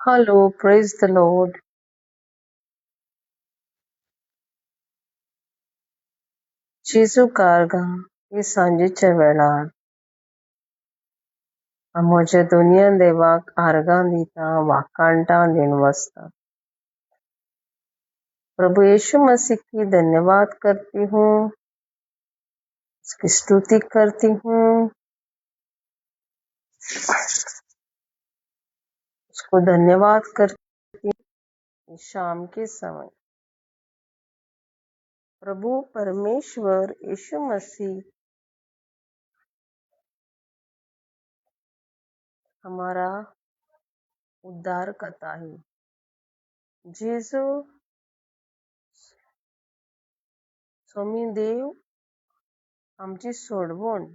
Hello, praise the Lord. Jesu karga ही सांजेच्या वेळार आमोच्या दुनियेन देवाक आर्गां दिता वाकाणटा दिन वसता। प्रभु यीशु मसीह की धन्यवाद करती हूँ, उसकी स्तुति करती हूँ, उसको धन्यवाद करती हूँ। शाम के समय प्रभु परमेश्वर यीशु मसीह हमारा उद्धार करता है। जेजू स्वामी देव आमची सोडवण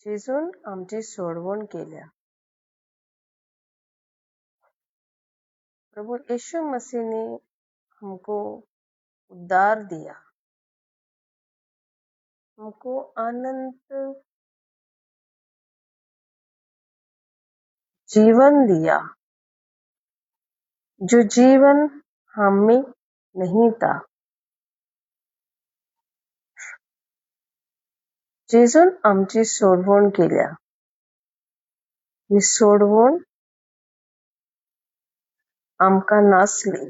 जेजून आमची सोडवण केल्या। प्रभु यीशु मसीह ने हमको उद्धार दिया, हमको अनंत जीवन दिया, जो जीवन हमें नहीं था। जेजून आमची सोडवण केल्या। ही सोडवण आमकां नासली।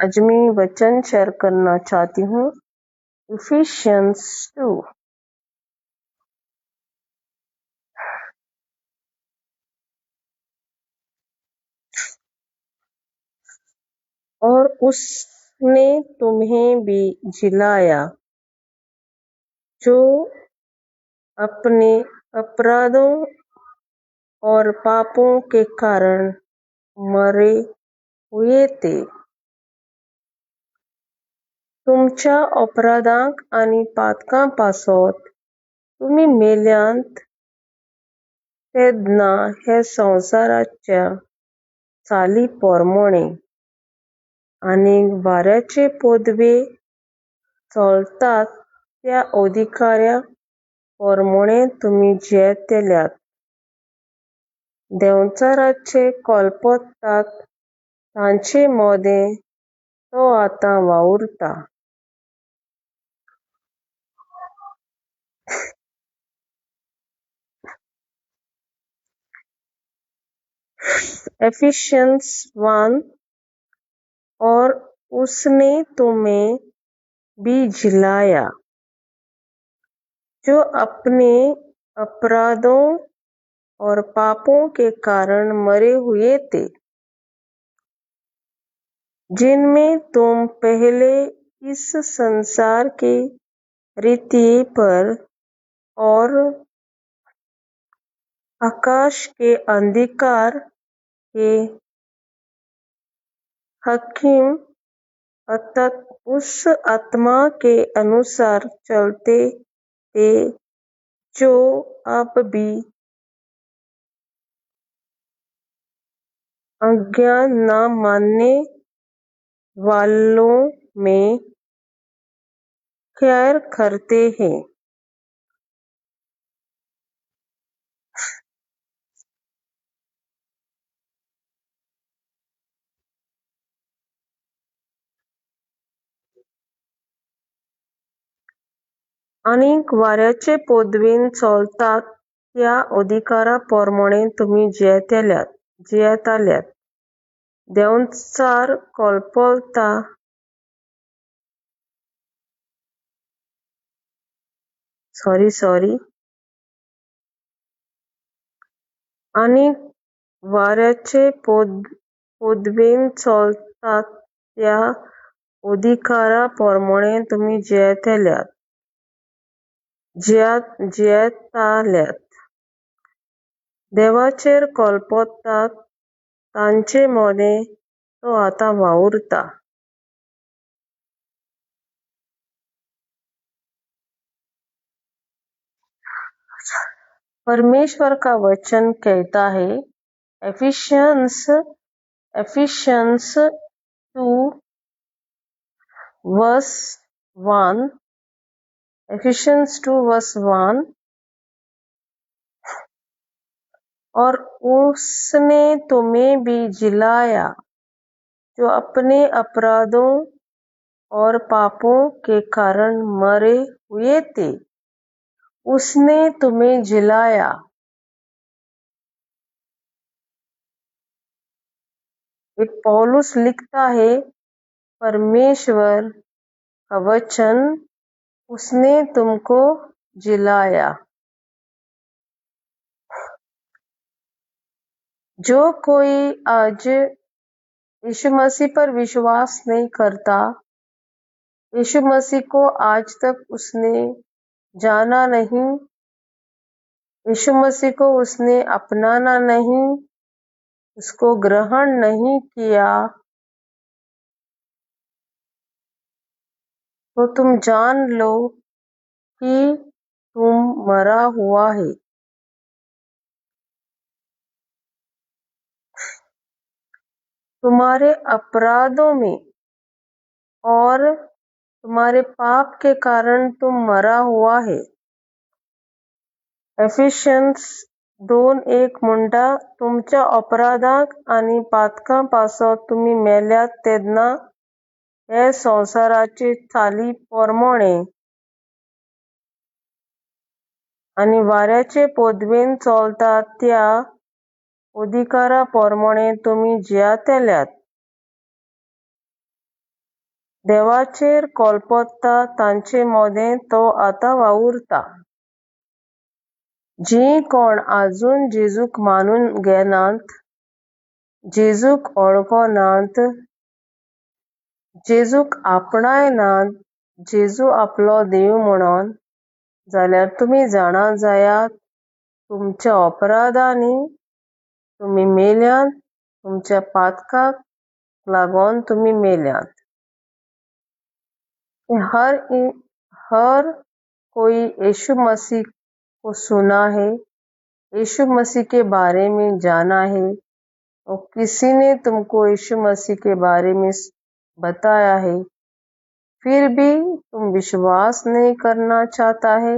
आज मैं वचन शेयर करना चाहती हूँ इफिशियंस 2। और उसने तुम्हें भी जिलाया जो अपने अपराधों और पापों के कारण मरे हुए थे। तुमच्या अपराधांक आणि पातकांपासत तुम्ही मेल्यांत तेदना हे संवसाराच्या चाली पोरमोणे आणि वाऱ्याचे पोदवे चलतात त्या अधिकाऱ्या पोरमोणे तुम्ही जियेतेल्यात। देंवचाराचे कोलपतात तांचे मोदें तो आतां वावुरता। एफिशियंस 1। और उसने तुम्हें भी जिलाया जो अपने अपराधों और पापों के कारण मरे हुए थे, जिनमें तुम पहले इस संसार की रीति पर और आकाश के अंधकार के हकीम अर्थात उस आत्मा के अनुसार चलते थे जो अब भी आज्ञा न मानने वालों में खैर करते हैं। अनेक वाऱ्याचे पोदवेन चलतात त्या अधिकारा पोरमोणे तुम्ही जियेताल्यात। देंवचार कोलपता अनेक वाऱ्याचे पोदवेन चलतात त्या अधिकारा पोरमोणे तुम्ही जियेताल्यात। देवाचेर कोलपतात तांचे मोदें तो आतां वावुरता। परमेश्वर का वचन कहता है एफिशियंस 2 वर्स 1। Efficiency 2 verse 1। और उसने तुम्हें भी जिलाया जो अपने अपराधों और पापों के कारण मरे हुए थे। उसने तुम्हें जिलाया। ये पौलुस लिखता है, परमेश्वर का वचन उसने तुमको जिलाया। जो कोई आज यीशु मसीह पर विश्वास नहीं करता, यीशु मसीह को आज तक उसने जाना नहीं, यीशु मसीह को उसने अपनाना नहीं, उसको ग्रहण नहीं किया, तो तुम जान लो कि तुम मरा हुआ है। तुम्हारे अपराधों में और तुम्हारे पाप के कारण तुम मरा हुआ है। एफिशियन्स 2:1 म्हणटा, तुमच्या अपराधांक आनी पातकांपासो तुमी मेल्यात तेन्ना हे संवसाराचे चाली पोरमोणे आनी वाऱ्याचे पोदवेन चलतात त्या अधिकारा पोरमोणे तुमी जियेतेल्यात। देवाचेर कोलपत्ता तांचे मोदें तो आतां वावुरता। जीं कोण आजून जेजूक मानून घेनात, जेजूक वळखोनात, जेजूक आपणायनात जेजू आपलो देव म्हणून, जाल्यार तुमी जाणा जायात तुमच्या अपराधांनी तुमी मेल्यात, तुमच्या पातकाक लागोन तुमी मेल्यात। हर कोई यीशु मसीह को सुना है, यीशु मसीह के बारे में जाना है, और किसी ने तुमको यीशु मसीह के बारे में बताया है, फिर भी तुम विश्वास नहीं करना चाहता है,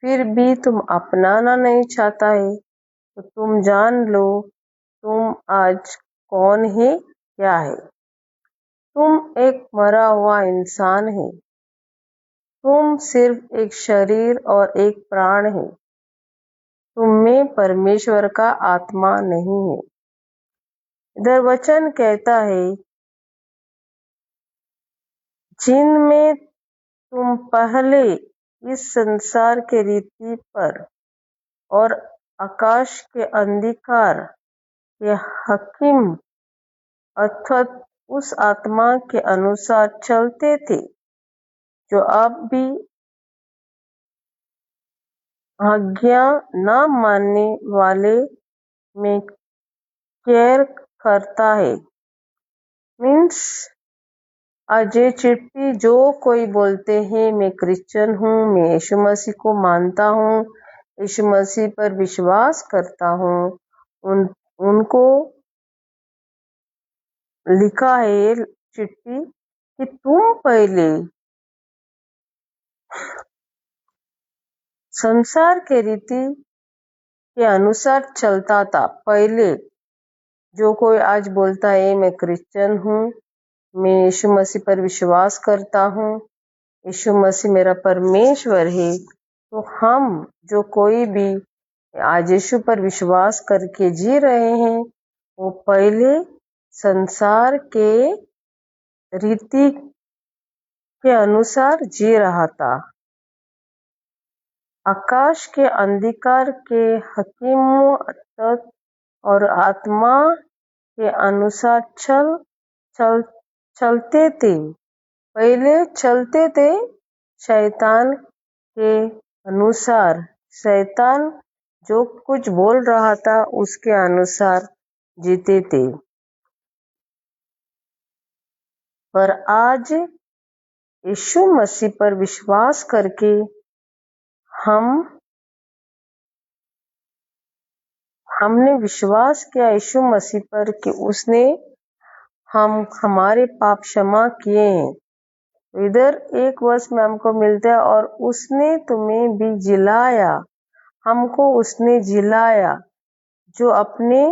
फिर भी तुम अपनाना नहीं चाहता है, तो तुम जान लो तुम आज कौन है, क्या है। तुम एक मरा हुआ इंसान है। तुम सिर्फ एक शरीर और एक प्राण है। तुम में परमेश्वर का आत्मा नहीं है। इधर वचन कहता है, जिनमें तुम पहले इस संसार के रीति पर और आकाश के अंधकार के हकीम अर्थात उस आत्मा के अनुसार चलते थे, जो अब भी आज्ञा न मानने वाले में कैर करता है। मीन्स आज ये चिट्ठी जो कोई बोलते हैं मैं क्रिश्चियन हूँ, मैं यीशु मसीह को मानता हूँ, यीशु मसीह पर विश्वास करता हूँ, उनको लिखा है चिट्ठी कि तुम पहले संसार के रीति के अनुसार चलता था। पहले जो कोई आज बोलता है मैं क्रिश्चियन हूँ, मैं यीशु मसीह पर विश्वास करता हूँ, यीशु मसीह मेरा परमेश्वर है, तो हम जो कोई भी आज यीशु पर विश्वास करके जी रहे हैं, वो पहले संसार के रीति के अनुसार जी रहा था। आकाश के अंधकार के हकीमों और आत्मा के अनुसार चलते थे। पहले चलते थे शैतान के अनुसार। शैतान जो कुछ बोल रहा था उसके अनुसार जीते थे। पर आज यीशु मसीह पर विश्वास करके हमने विश्वास किया यीशु मसीह पर कि उसने हमारे पाप क्षमा किए हैं। इधर एक वर्ष में हमको मिलता है, और उसने तुम्हें भी जिलाया, हमको उसने जिलाया जो अपने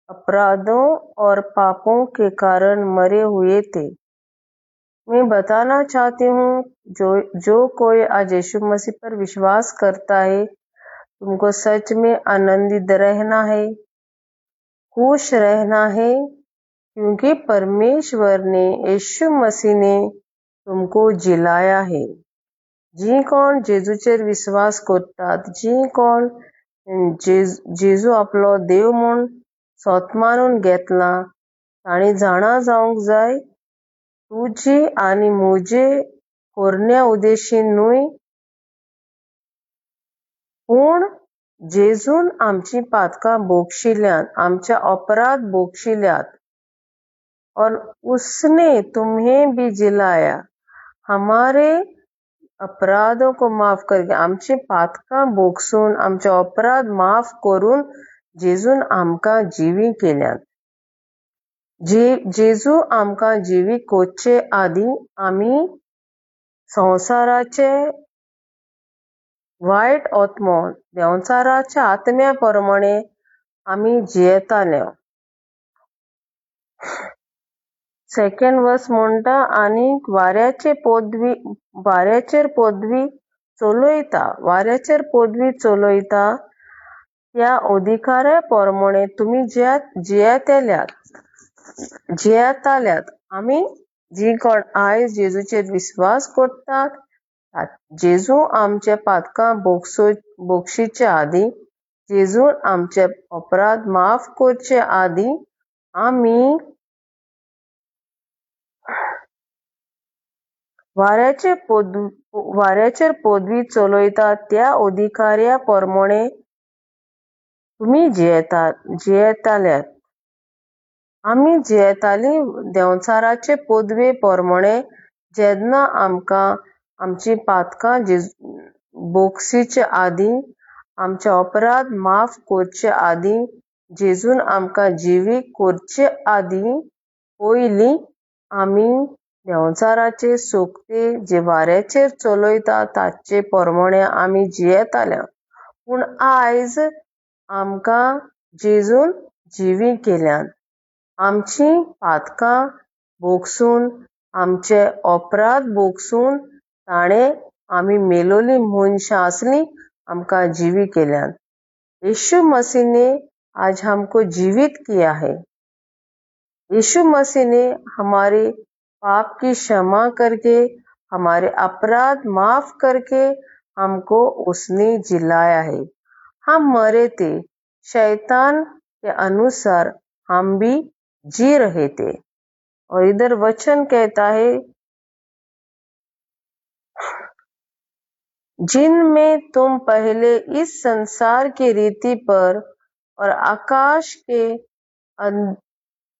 अपराधों और पापों के कारण मरे हुए थे। मैं बताना चाहती हूँ, जो कोई आज यीशु मसीह पर विश्वास करता है, तुमको सच में आनंदित रहना है, खुश रहना है, क्योंकि परमेश्वर ने, यीशु मसीह ने तुमको जिलाया है। जी कोण जेजूचेर विश्वास करतात, जी कोण जेजू आपलो देव म्हूण स्वत मानून घेतला, तांणी जाणा जावंक जाय, तुजी आनी म्हजे पोरण्या उद्देशीन न्हूय, पूण जेजून आमची पातकां बोगशिल्ल्यान, आमचे अपराध बोगशिल्ल्यात, और उसने तुम्हें भी जिलाया। हमारे अपराधों को माफ करके, आमची पातकां बोगसून, आमचे अपराध माफ करून जेजून आमकां जिवी केल्यात। जेजू आमकां जिवी कोचे आदी आमी संवसाराचे वायट आत्मो, संवसाराच्या आत्म्या प्रमाणे आमी जियेताल्यो। सेकंड वर्स म्हणटा, आनीक वाऱ्याचेर पदवी चलयता त्या अधिकाऱ्या प्रमाणे तुमी जियेताल्यात। आमी जी कोण आयज जेजूचेर विश्वास करतात, जेजू आमचे पातकां बोगशीचे आदी, जेजून आमचे अपराध माफ करचे आदी आमी वाऱ्याचेर पदवी चलयता त्या अधिकाऱ्या प्रमाणे तुमी जियेताल्यात। आमी जियेताली देंवचाराचे पदवे प्रमाणे, जेन्ना आमकां आमची पातकां बोगशीचे आदी, आमचे अपराध माफ करचे आदी, जेजून आमकां जिवी करचे आदी पयलीं आमी देंवचाराचे सोकते जे वाऱ्याचेर चलयता ताचे प्रमाणे आमी जियेताल्यो। पूण आयज आमकां जेजून जिवी केल्यात। आमची पातकां बोगसून, आमचे अपराध बोगसून ताणें आमी मेलोली मनशां आसलीं आमकां जिवी केल्यात। यीशु मसीह ने आज हमको जीवित किया है। यीशु मसीह ने हमारे पाप की क्षमा करके, हमारे अपराध माफ करके हमको उसने जिलाया है। हम मरे थे, शैतान के अनुसार हम भी जी रहे थे, और इधर वचन कहता है, जिनमें तुम पहले इस संसार की रीति पर और आकाश के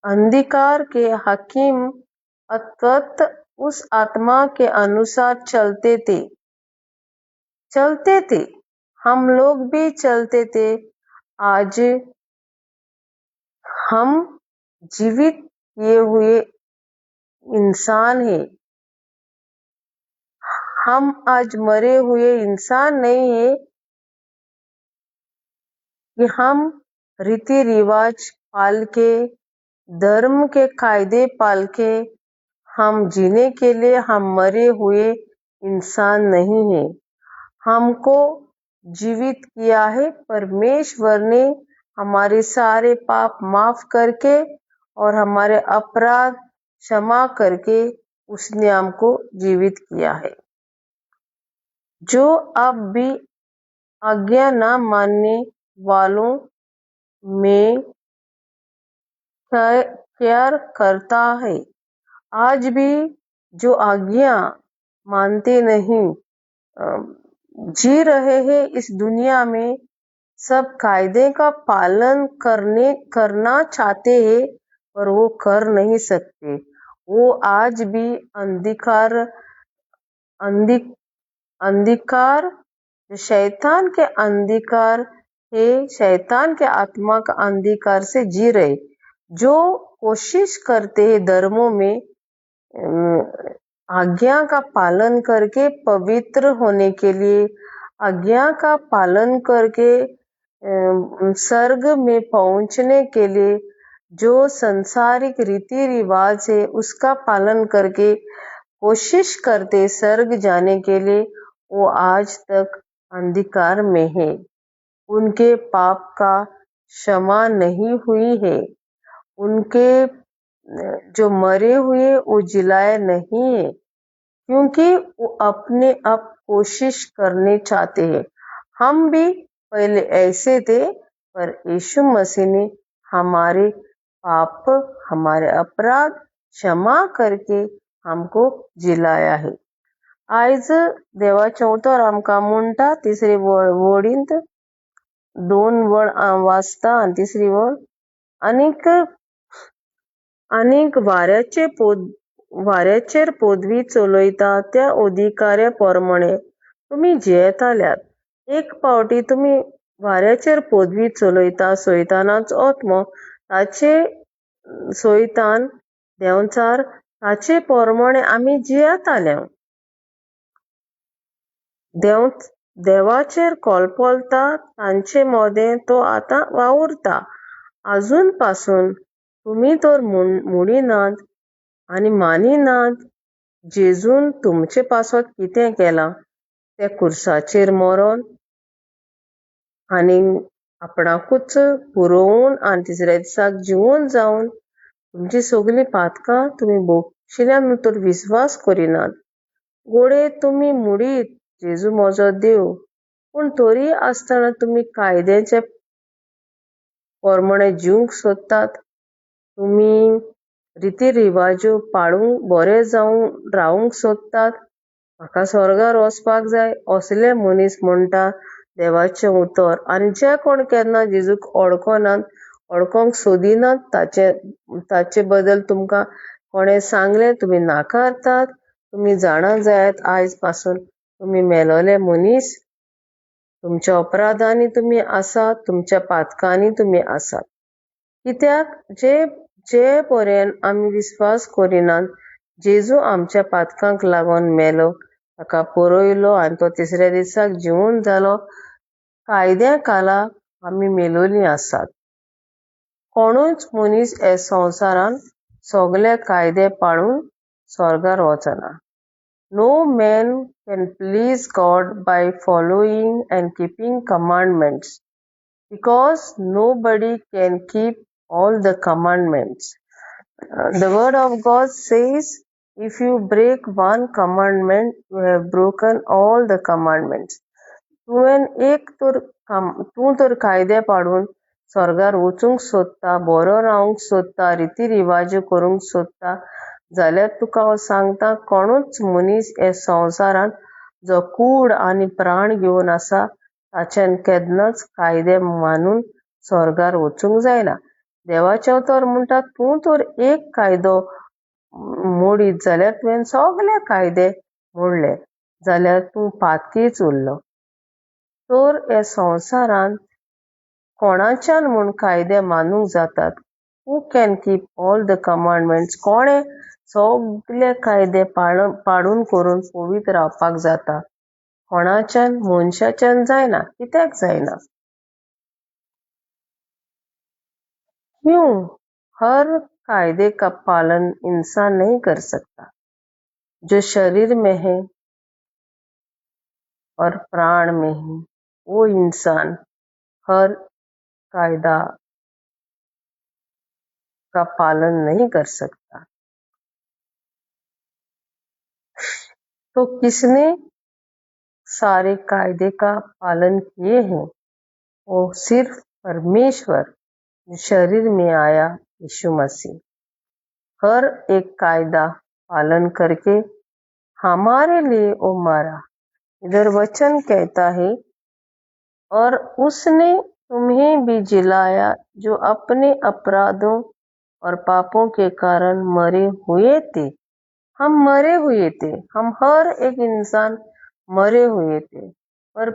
अंधकार के हकीम अर्थात उस आत्मा के अनुसार चलते थे। हम लोग भी चलते थे। आज हम जीवित किए हुए इंसान हैं। हम आज मरे हुए इंसान नहीं है कि हम रीति रिवाज पाल के, धर्म के कायदे पाल के हम जीने के लिए हम मरे हुए इंसान नहीं है। हमको जीवित किया है परमेश्वर ने, हमारे सारे पाप माफ करके और हमारे अपराध क्षमा करके उसने हमको जीवित किया है। जो अब भी आज्ञा न मानने वालों में प्यार करता है, आज भी जो आज्ञा मानते नहीं, जी रहे हैं इस दुनिया में, सब कायदे का पालन करना चाहते हैं पर वो कर नहीं सकते। वो आज भी अंधकार शैतान के अंधकार है, शैतान के आत्मा का अंधकार से जी रहे। जो कोशिश करते हैं धर्मों में आज्ञा का पालन करके पवित्र होने के लिए, आज्ञा का पालन करके स्वर्ग में पहुंचने के लिए जो संसारिक रीति रिवाज है उसका पालन करके कोशिश करते स्वर्ग जाने के लिए, वो आज तक अंधकार में है। उनके पाप का क्षमा नहीं हुई है। उनके जो मरे हुए वो जिलाए नहीं है, क्योंकि वो अपने आप कोशिश करने चाहते हैं। हम भी पहले ऐसे थे, पर यीशु मसीह ने हमारे पाप, हमारे अपराध क्षमा करके हमको जिलाया है। आज देवाच्या उतर आमकां म्हणटा तिसरी वळींत 2 वळ वाचता आनी तिसरी वळ, आनीक वाऱ्याचेर पदवी चलयता त्या अधिकाऱ्या प्रमाणे तुमी जियेताल्यात. एक फावटी तुमी वाऱ्याचेर पदवी चलयता सैतानाचो आत्मो ताचे सैतान देंवचार ताचे प्रमाणे आमी जियेताल्यो. देवाचेर कोलपलता तांचे मोदें तो आतां वावुरता. आजून पासून तुमी तर मुडिनात आनी मानिनात जेजून तुमचे पासत कितें केलां तें कुर्साचेर मरोन आनी आपणाकूच पुरोवन आनी तिसऱ्या दिसाक जिवून जावन तुमची सगळीं पातकां तुमी भोगशिल्ल्यान तर विस्वास करिनात. घोडे तुमी मुडीत जेजू म्हजो देव, पूण तरी आसतना तुमी कायद्याचे प्रमाणे जिवंक सोदतात. तुमी रिती रिवाज्यो पाळूंक बरे जावन रावंक सोदतात. म्हाका स्वर्गार वचपाक जाय असले मनीस म्हणटा देवाचें उतर. आनी जे कोण केन्ना जेजूक ओळखोंक सोदिनात ताचे बद्दल तुमकां कोणें सांगलें तुमी नाकारतात. तुमी जाणा जायात आयज पासून तुमी मेलोले मनीस. तुमच्या अपराधांनी तुमी आसात, तुमच्या पातकांनी तुमी आसात. कित्याक जे पर्यंत आमी विस्वास करिनात जेजू आमच्या पातकांक लागून मेलो, ताका परोयलो आनी तो तिसऱ्या दिसाक जिवून जालो, कायद्या खाला आमी मेलोलीं आसात. कोणूच मनीस हे संवसारान सगळे कायदे पाळून स्वर्गार वचना. No man can please God by following and keeping commandments, because nobody can keep all the commandments. The word of God says, if you break one commandment, you have broken all the commandments. तूं तर कायदे पाडून स्वर्गार वचूंक सोदता, बरो रावंक सोदता, रिती रिवाज करूंक सोदता जाल्यार तुका हांव सांगता, कोणूच मनीस हे संवसारान जो कूड आनी प्राण घेवन आसा ताच्यान केन्नाच कायदे मानून स्वर्गार वचूंक जायना. देवाचें उतर म्हणटा, तूं तर एक कायदो मोडीत जाल्यार तुवें सगळे कायदे मोडले, जाल्यार तूं पातकीच उरलो. तर हे संवसारान कोणाच्यान म्हूण कायदे मानूंक जातात? Who can keep all the commandments? कोणे सगळे कायदे पाडून करून पवित्र रावपाक जाता? कोणाच्यान? मनशाच्यान जायना. कित्याक जायना? क्यों? हर कायदे का पालन इंसान नहीं कर सकता. जो शरीर में है और प्राण में है वो इंसान हर कायदा का पालन नहीं कर सकता. तो किसने सारे कायदे का पालन किए हैं? वो सिर्फ परमेश्वर जो शरीर में आया, यीशु मसीह. हर एक कायदा पालन करके हमारे लिए वो मरा. इधर वचन कहता है, और उसने तुम्हें भी जिलाया जो अपने अपराधों और पापों के कारण मरे हुए थे. हम मरे हुए थे. हम हर एक इंसान मरे हुए थे, पर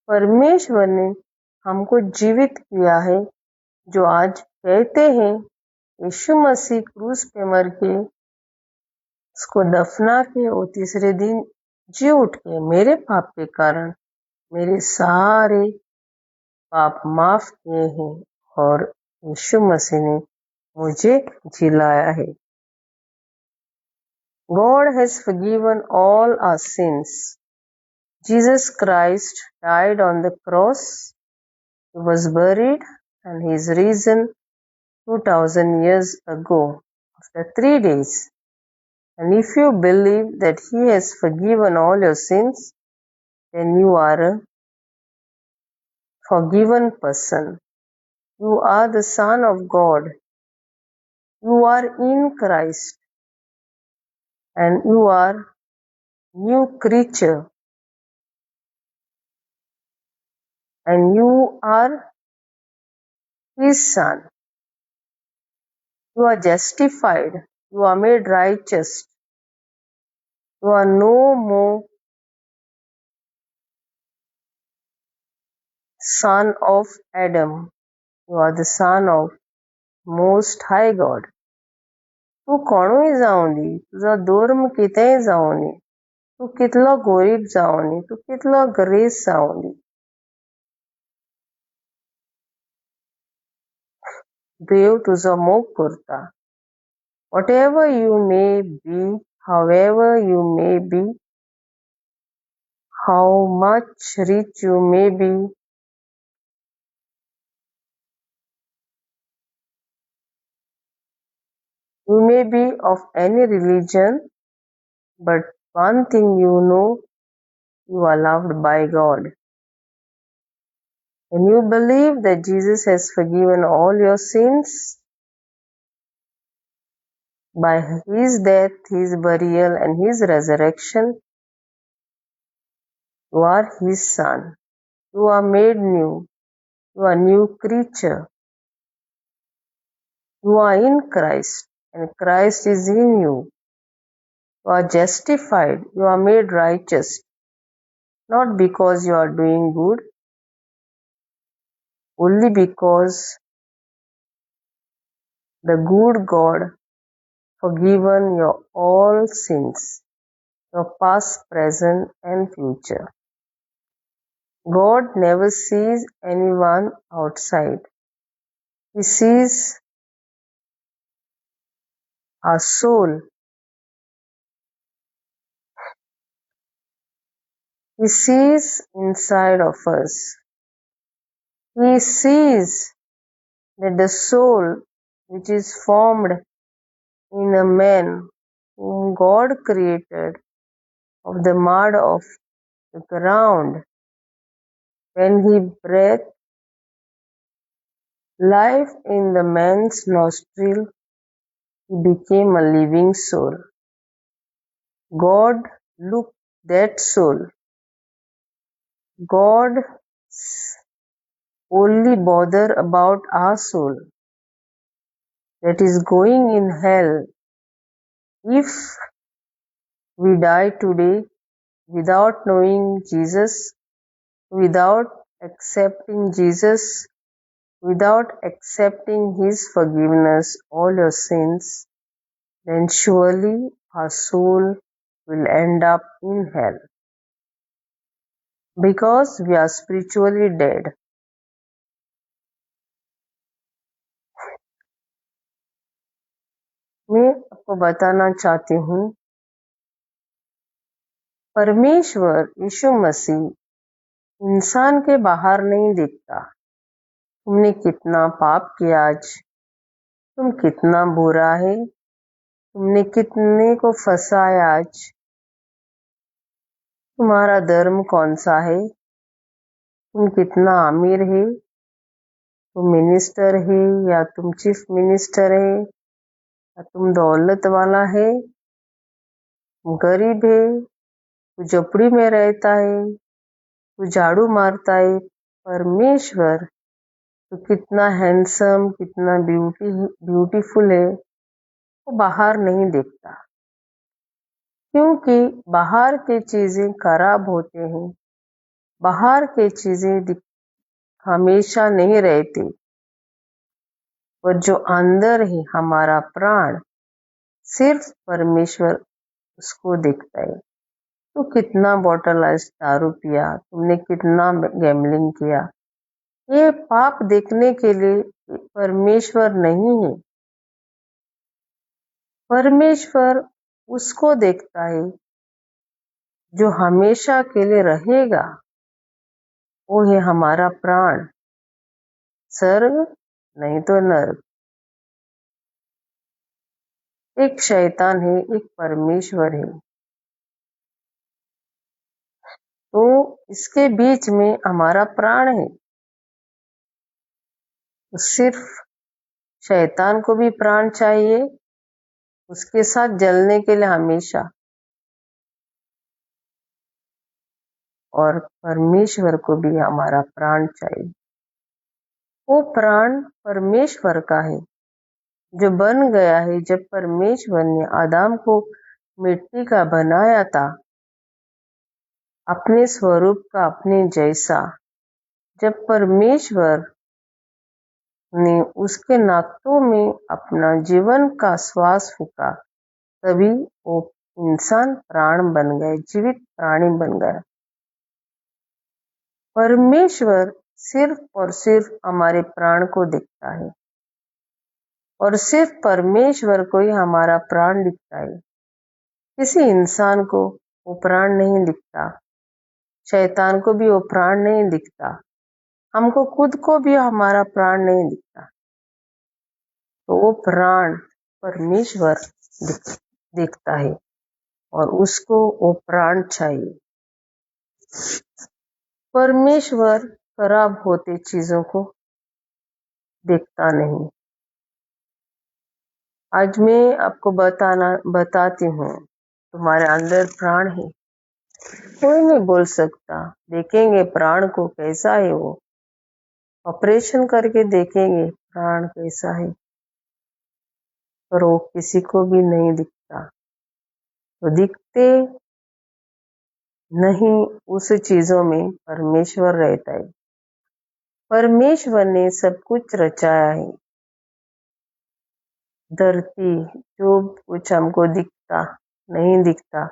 परमेश्वर ने हमको जीवित किया है. जो आज कहते हैं यीशु मसीह क्रूस पे मर के उसको दफना के और तीसरे दिन जी उठ के मेरे पाप के कारण मेरे सारे पाप माफ किए हैं और यीशु मसीह ने मुझे जिलाया है। God has forgiven all our sins. Jesus Christ died on the cross. He was buried and he is risen 2000 years ago after 3 days. And if you believe that he has forgiven all your sins, then you are a forgiven person. You are the Son of God. You are in Christ and you are new creature and you are his son. You are justified. You are made righteous. You are no more son of Adam. You are the son of Most High God. तू कोणूय जावं दी, तुजो धर्म कितेंय जावं दी, तू कितलो गरीब जावं दी, तू कितलो ग्रेस जावं दी, देव तुजो मोग करता. Whatever you may be, however you may be, how much rich you may be, you may be of any religion, but one thing you know, you are loved by God. When you believe that Jesus has forgiven all your sins by his death, his burial, and his resurrection, you are his son. You are made new. You are a new creature. You are in Christ, and Christ is in you. You are justified. You are made righteous, not because you are doing good, only because the good God forgiven your all sins, your past, present, and future. God never sees anyone outside. He sees our soul. He sees inside of us. He sees that the soul which is formed in a man whom God created of the mud of the ground, when he breathed life in the man's nostril, he became a living soul. God looked that soul. God only bother about our soul that is going in hell if we die today without knowing Jesus, without accepting Jesus, without accepting his forgiveness all your sins, then surely our soul will end up in hell because we are spiritually dead. मैं आपको बताना चाहती हूँ, परमेश्वर यीशु मसीह इंसान के बाहर नहीं देखता. तुमने कितना पाप किया आज, तुम कितना बुरा है, तुमने कितने को फंसाया आज, तुम्हारा धर्म कौन सा है, तुम कितना अमीर है, तुम मिनिस्टर है या तुम चीफ मिनिस्टर है, या तुम दौलत वाला है, तुम गरीब है, तू झोपड़ी में रहता है, तू झाड़ू मारता है. परमेश्वर तो कितना हैंडसम, कितना ब्यूटीफुल है, वो बाहर नहीं देखता, क्योंकि बाहर की चीजें खराब होते हैं, बाहर की चीजें हमेशा नहीं रहती, और जो अंदर है हमारा प्राण, सिर्फ परमेश्वर उसको देखता है. तो कितना बॉटल आज दारू पिया, तुमने कितना गैम्बलिंग किया, ये पाप देखने के लिए परमेश्वर नहीं है। परमेश्वर उसको देखता है जो हमेशा के लिए रहेगा। वो है हमारा प्राण, स्वर्ग नहीं तो नर्क। एक शैतान है, एक परमेश्वर है। तो इसके बीच में हमारा प्राण है। तो सिर्फ शैतान को भी प्राण चाहिए, उसके साथ जलने के लिए हमेशा, और परमेश्वर को भी हमारा प्राण चाहिए। वो प्राण परमेश्वर का है जो बन गया है जब परमेश्वर ने आदम को मिट्टी का बनाया था, अपने स्वरूप का, अपने जैसा। जब परमेश्वर ने उसके नाकों में अपना जीवन का श्वास फूंका, तभी वो इंसान प्राण बन गए, जीवित प्राणी बन गया। परमेश्वर सिर्फ और सिर्फ हमारे प्राण को देखता है, और सिर्फ परमेश्वर को ही हमारा प्राण दिखता है। किसी इंसान को वो प्राण नहीं दिखता, शैतान को भी वो प्राण नहीं दिखता, हमको खुद को भी हमारा प्राण नहीं दिखता। तो वो प्राण परमेश्वर देखता है, और उसको वो प्राण चाहिए। परमेश्वर खराब होते चीजों को देखता नहीं। आज मैं आपको बताती हूँ, तुम्हारे अंदर प्राण है। कोई नहीं बोल सकता। देखेंगे प्राण को कैसा है, वो ऑपरेशन करके देखेंगे प्राण कैसा है, पर वो किसी को भी नहीं दिखता। तो दिखते नहीं उस चीजों में परमेश्वर रहता है। परमेश्वर ने सब कुछ रचाया है। धरती, जो कुछ हमको दिखता नहीं दिखता,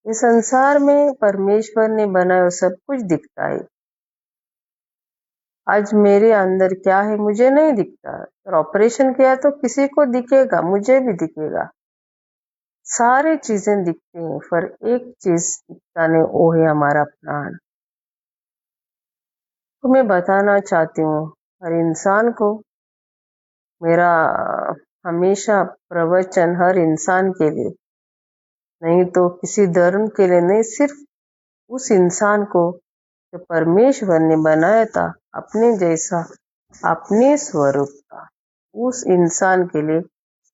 इस संसार में परमेश्वर ने बनाया सब कुछ दिखता है। आज मेरे अंदर क्या है मुझे नहीं दिखता, और ऑपरेशन किया तो किसी को दिखेगा, मुझे भी दिखेगा। सारी चीजें दिखती हैं, पर एक चीज दिखता नहीं, वो है हमारा प्राण। तो मैं बताना चाहती हूँ हर इंसान को, मेरा हमेशा प्रवचन हर इंसान के लिए, नहीं तो किसी धर्म के लिए नहीं, सिर्फ उस इंसान को जो परमेश्वर ने बनाया था अपने जैसा, अपने स्वरूप का, उस इंसान के लिए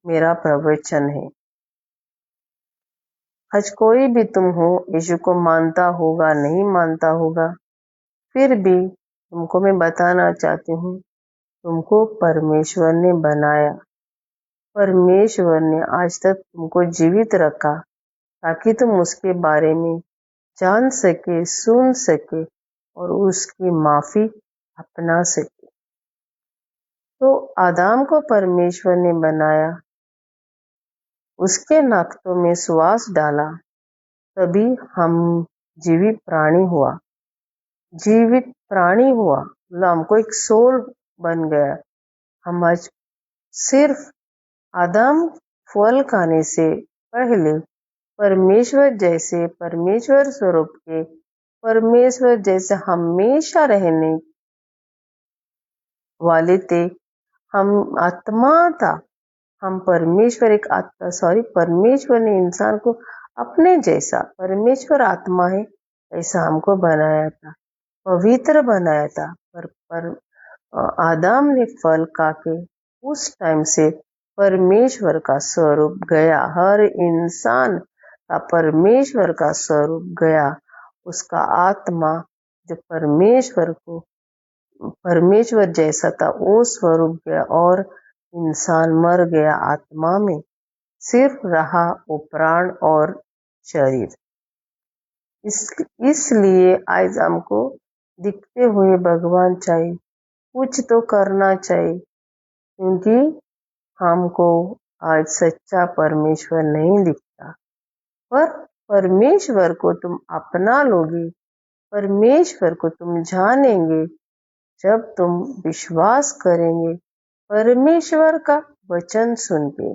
मेरा प्रवचन है। आज कोई भी तुम हो, यीशु को मानता होगा नहीं मानता होगा, फिर भी तुमको मैं बताना चाहती हूँ, तुमको परमेश्वर ने बनाया। परमेश्वर ने आज तक तुमको जीवित रखा ताकि तुम उसके बारे में जान सके, सुन सके और उसकी माफी अपना सके। तो आदम को परमेश्वर ने बनाया, उसके नाकों में श्वास डाला, तभी हम जीवित प्राणी हुआ। जीवित प्राणी हुआ मतलब हमको एक सोल बन गया। हम आज सिर्फ आदम फल खाने से पहले परमेश्वर जैसे, परमेश्वर स्वरूप के, परमेश्वर जैसे हमेशा रहने वाले थे। हम आत्मा था, हम परमेश्वर एक आत्मा, परमेश्वर ने इंसान को अपने जैसा, परमेश्वर आत्मा है ऐसा हमको बनाया था, पवित्र बनाया था। पर आदम ने फल खा के उस टाइम से परमेश्वर का स्वरूप गया। हर इंसान का परमेश्वर का स्वरूप गया, उसका आत्मा जो परमेश्वर जैसा था वो स्वरूप गया, और इंसान मर गया आत्मा में, सिर्फ रहा वो प्राण और शरीर। इसलिए आज हमको दिखते हुए भगवान चाहिए, कुछ तो करना चाहिए, क्योंकि हमको आज सच्चा परमेश्वर नहीं दिखता। पर परमेश्वर को तुम अपना लोगे, परमेश्वर को तुम जानेंगे, जब तुम विश्वास करेंगे परमेश्वर का वचन सुन के,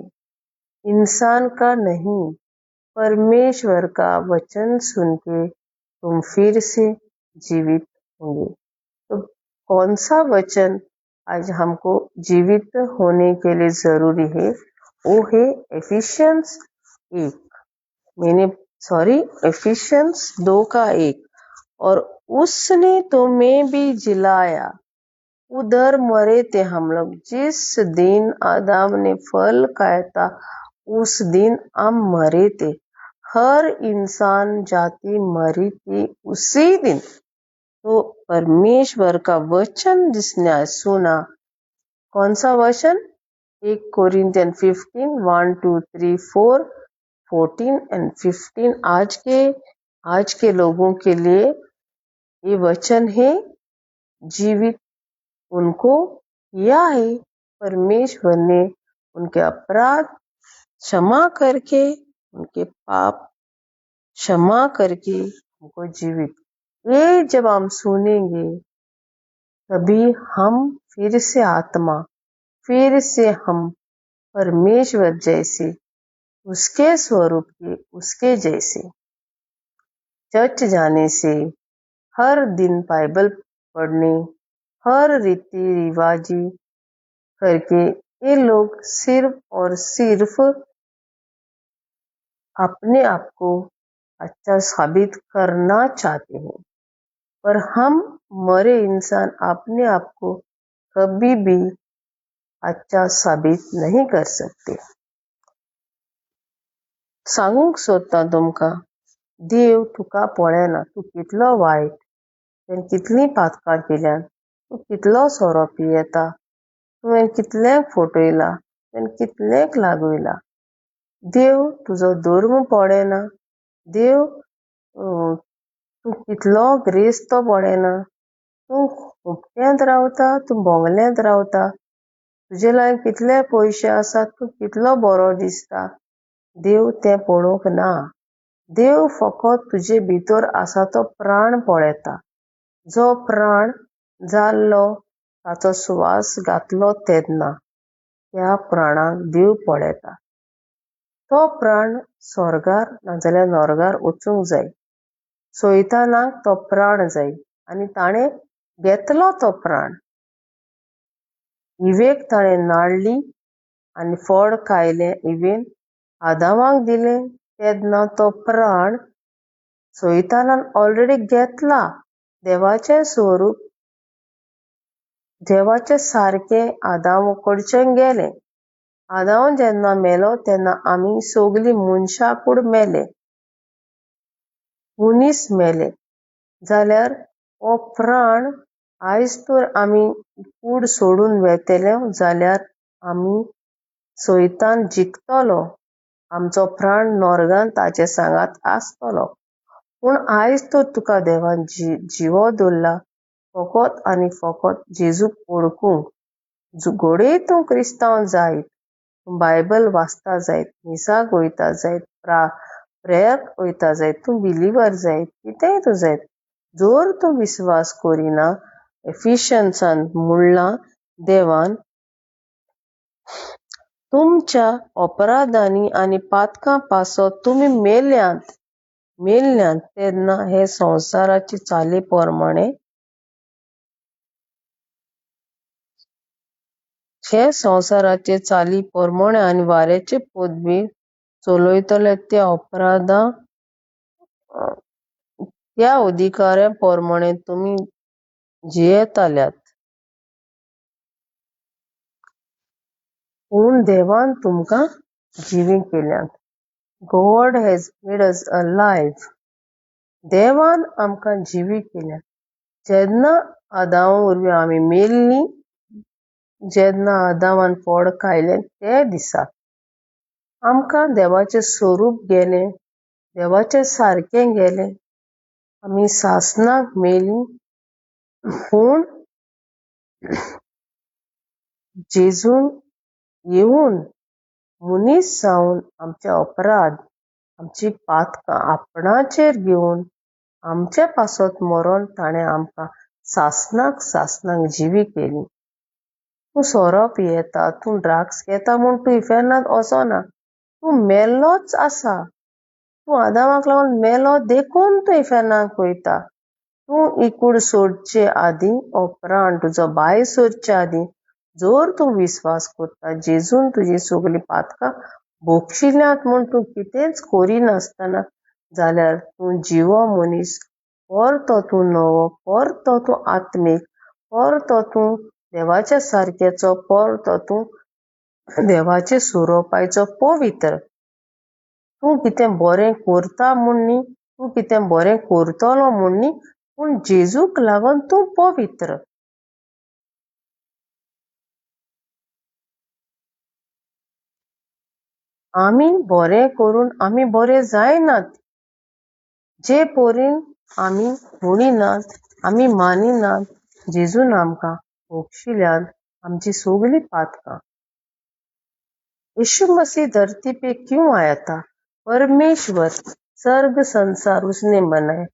इंसान का नहीं, परमेश्वर का वचन सुन के तुम फिर से जीवित होंगे। तो कौन सा वचन आज हमको जीवित होने के लिए जरूरी है? वो है एफिशियंस 2:1। और उसने तुम्हें भी जिलाया। उधर मरे थे हम लोग। जिस दिन आदम ने फल खाया था उस दिन हम मरे थे। हर इंसान जाति मरी थी उसी दिन। तो परमेश्वर का वचन जिसने सुना, कौन सा वचन? 1 कोरिन्थियन 15 1 2 3 4 14 and 15। आज के लोगों के लिए ये वचन है जीवित। उनको किया है, परमेश्वर ने उनके अपराध क्षमा करके, उनके पाप क्षमा करके उनको जीवित। ये जब हम सुनेंगे तभी हम फिर से आत्मा, फिर से हम परमेश्वर जैसे, उसके स्वरूप के, उसके जैसे। चर्च जाने से, हर दिन बाइबल पढ़ने, हर रीति रिवाजी करके ये लोग सिर्फ और सिर्फ अपने आप को अच्छा साबित करना चाहते हैं। पर हम मरे इंसान अपने आप को कभी भी अच्छा साबित नहीं कर सकते। सांगूंक सोदता तुमका, देव तुका पळयना। तू कितलो वायट, तुवें कितली पातकां केल्यात, तू कितलो सोरो पियेता, तुवें कितल्यांक फटयला, तुवें कितल्यांक लागयला। देव तुजो धर्म पळयना। देव तू कितलो ग्रेस्त पळयना। तू हुपट्यांत रावता, तू बोंगल्यांत रावता, तुजे लागीं कितले पयशे आसात, तू कितलो बरो दिसता, देव तें पळोवंक ना। देव फकत तुजे भितर आसा तो प्राण पळयता। जो प्राण जाल्लो, ताचो स्वास घातलो तेन्ना त्या प्राणाक देव पळयता। तो प्राण स्वर्गार नाजाल्यार नरकार वचूंक जाय। सैतानाक तो प्राण जाय आनी ताणें घेतलो तो प्राण। इवेक ताणें नाडली आनी फळ खायलें। इवेन आदामाक दिलें तेन्ना तो प्राण सैतानान ऑलरेडी घेतला। देवाचें स्वरूप, देवाचें सारकें आदाम कडच्यान गेलें। आदाम जेन्ना मेलो तेन्ना आमी सगलीं मनशां मेले, मनीस मेले। जाल्यार हो प्राण आयज तर आमी कूड सोडून वेतेले जाल्यार आमी सैतान जिखतलो। आमचो प्राण नरकांत ताचे सांगात आसतलो। पूण आयज तर तुका देवान जिवो दवरला फकत आनी फकत जेजूक वळखूंक। घोडये तूं क्रिस्तांव जायत, तूं बायबल वाचता जायत, मिसाक वयता जायत, प्रेयराक वयता जायत, तूं बिलिवर जायत, कितेंय तूं जायत, जर तूं विश्वास करिना, एफिशियन्सान म्हणलां देवान, तुमच्या अपराधांनी आनी पातकां पासत तुमी मेल्यांत तेन्ना हे संवसाराचे चाली प्रमाणे आनी वाऱ्याचे पदवी चलयतले त्या अपराधां, त्या अधिकाऱ्यां प्रमाणे तुमी जियेताल्यात। पूण देवान तुमकां जिवी केल्यात। God has made us alive. देवान आमकां जिवी केल्यात। जेन्ना आदामा वरवीं आमी मेल्लीं, जेन्ना आदामान फळ खायलें ते दिसा आमकां देवाचें स्वरूप गेलें, देवाचें सारकें गेलें। आमी सासणाक मेलीं। पूण जेजून येवन मनीस जावन आमचे अपराध, आमची पातकां आपणाचेर घेवन आमचे पासत मरोन ताणें आमकां सासनाक जिवी केली. तूं सोरो पियेता, तूं ड्रग्स घेता म्हूण तूं इफेरनांत वचो ना. तूं मेल्लोच आसा. तूं आदामाक लागून मेलो देखून तूं इफेरनांत वयता. तूं ही कूड सोडचे आदीं उपरांत तुजो भाय सोदचे आदीं जर तूं विस्वास करता जेजून तुजी सगळीं पातकां भोगशिल्यांत म्हूण तूं कितेंच करिनासतना जाल्यार तूं जिवो मनीस परतो तूं नवो, परतो तूं आत्मीक, परतो तूं देवाच्या सारकेचो, परतो तूं देवाचे सुरोपायचो पवित्र. तूं कितें बरें करता म्हूण न्ही, तूं कितें बरें करतलो म्हूण न्ही, पूण जेजूक लागून तूं पवित्र. आमी बरें करून आमी बरे जायनात. जे परीन आमी म्हणिनात, आमी मानिनात, जेजून आमकां भोगशिल्यांत आमची सगळीं पातकां. यीशु मसीह धरती पे क्यों आया था? परमेश्वर स्वर्ग संसार उसने बनाया.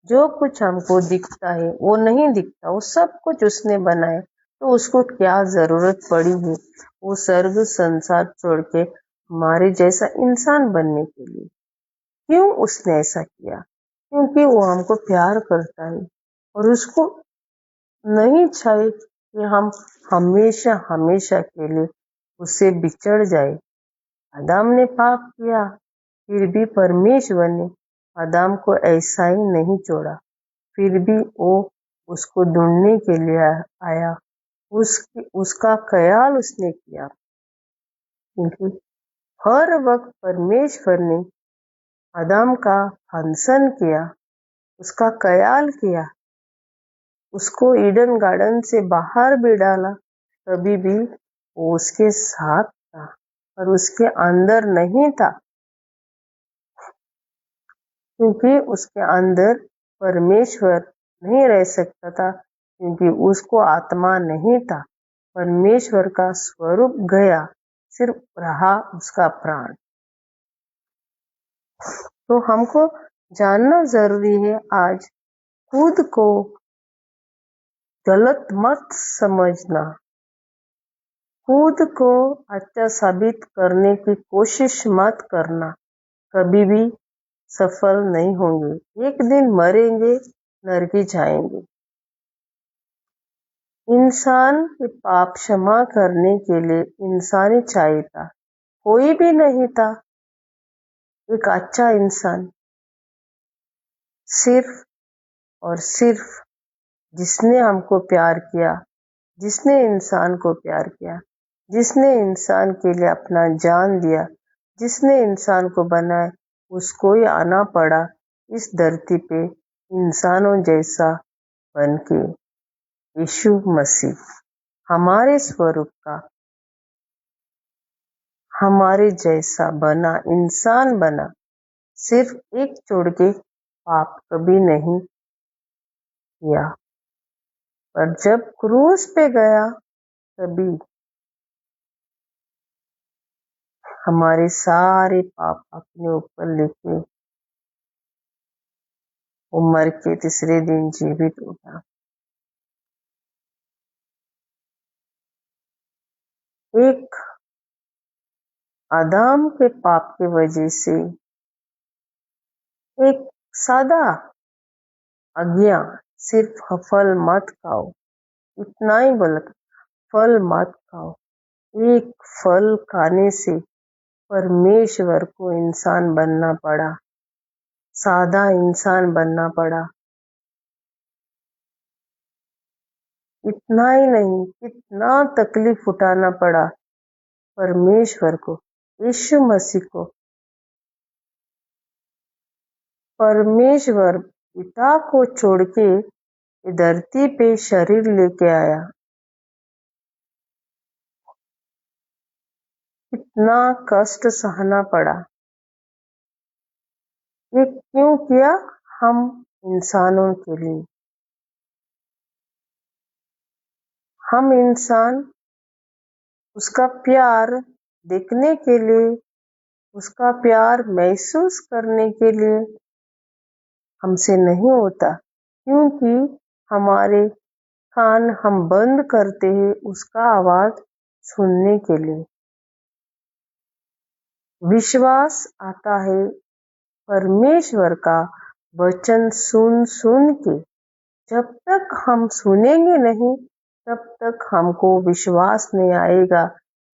जो कुछ हमको दिखता है वो नहीं दिखता, वो सब कुछ उसने बनाया. तो उसको क्या जरूरत पड़ी है वो स्वर्ग संसार छोड़ के हमारे जैसा इंसान बनने के लिए? क्यों उसने ऐसा किया? क्योंकि वो हमको प्यार करता है और उसको नहीं चाहे कि हम हमेशा हमेशा के लिए उससे बिछड़ जाए. आदम ने पाप किया, फिर भी परमेश्वर ने आदम को ऐसा ही नहीं छोड़ा. फिर भी वो उसको ढूंढने के लिए आया. उसका ख्याल उसने किया, क्योंकि हर वक्त परमेश्वर ने आदम का हंसन किया, उसका ख्याल किया, उसको ईडन गार्डन से बाहर भी डाला, तभी भी वो उसके साथ था और उसके अंदर नहीं था, क्योंकि उसके अंदर परमेश्वर नहीं रह सकता था, क्योंकि उसको आत्मा नहीं था. परमेश्वर का स्वरूप गया, सिर्फ रहा उसका प्राण. तो हमको जानना जरूरी है आज, खुद को गलत मत समझना, खुद को अच्छा साबित करने की कोशिश मत करना. कभी भी सफल नहीं होंगे. एक दिन मरेंगे, नरकी जाएंगे. इंसान के पाप क्षमा करने के लिए इंसान ही चाहिए था, कोई भी नहीं था. एक अच्छा इंसान सिर्फ और सिर्फ जिसने हमको प्यार किया, जिसने इंसान को प्यार किया, जिसने इंसान के लिए अपना जान दिया, जिसने इंसान को बनाया, उसको ही आना पड़ा इस धरती पे इंसानों जैसा बनके. यीशु मसीह हमारे स्वरूप का, हमारे जैसा बना, इंसान बना, सिर्फ एक छोड़ के पाप कभी नहीं किया. पर जब क्रूस पे गया तभी हमारे सारे पाप अपने ऊपर लेके वो मर के तीसरे दिन जीवित उठा. एक आदम के पाप की वजह से एक सादा आज्ञा, सिर्फ फल मत खाओ, इतना ही बोला था, फल मत खाओ. एक फल खाने से परमेश्वर को इंसान बनना पड़ा, सादा इंसान बनना पड़ा. इतना ही नहीं, कितना तकलीफ उठाना पड़ा परमेश्वर को, यीशु मसीह को. परमेश्वर पिता को छोड़ के धरती पे शरीर लेके आया. इतना कष्ट सहना पड़ा. ये क्यों किया? हम इंसानों के लिए. हम इंसान उसका प्यार देखने के लिए, उसका प्यार महसूस करने के लिए हमसे नहीं होता, क्योंकि हमारे कान हम बंद करते हैं उसका आवाज सुनने के लिए। विश्वास आता है परमेश्वर का वचन सुन सुन के। जब तक हम सुनेंगे नहीं तब तक हमको विश्वास नहीं आएगा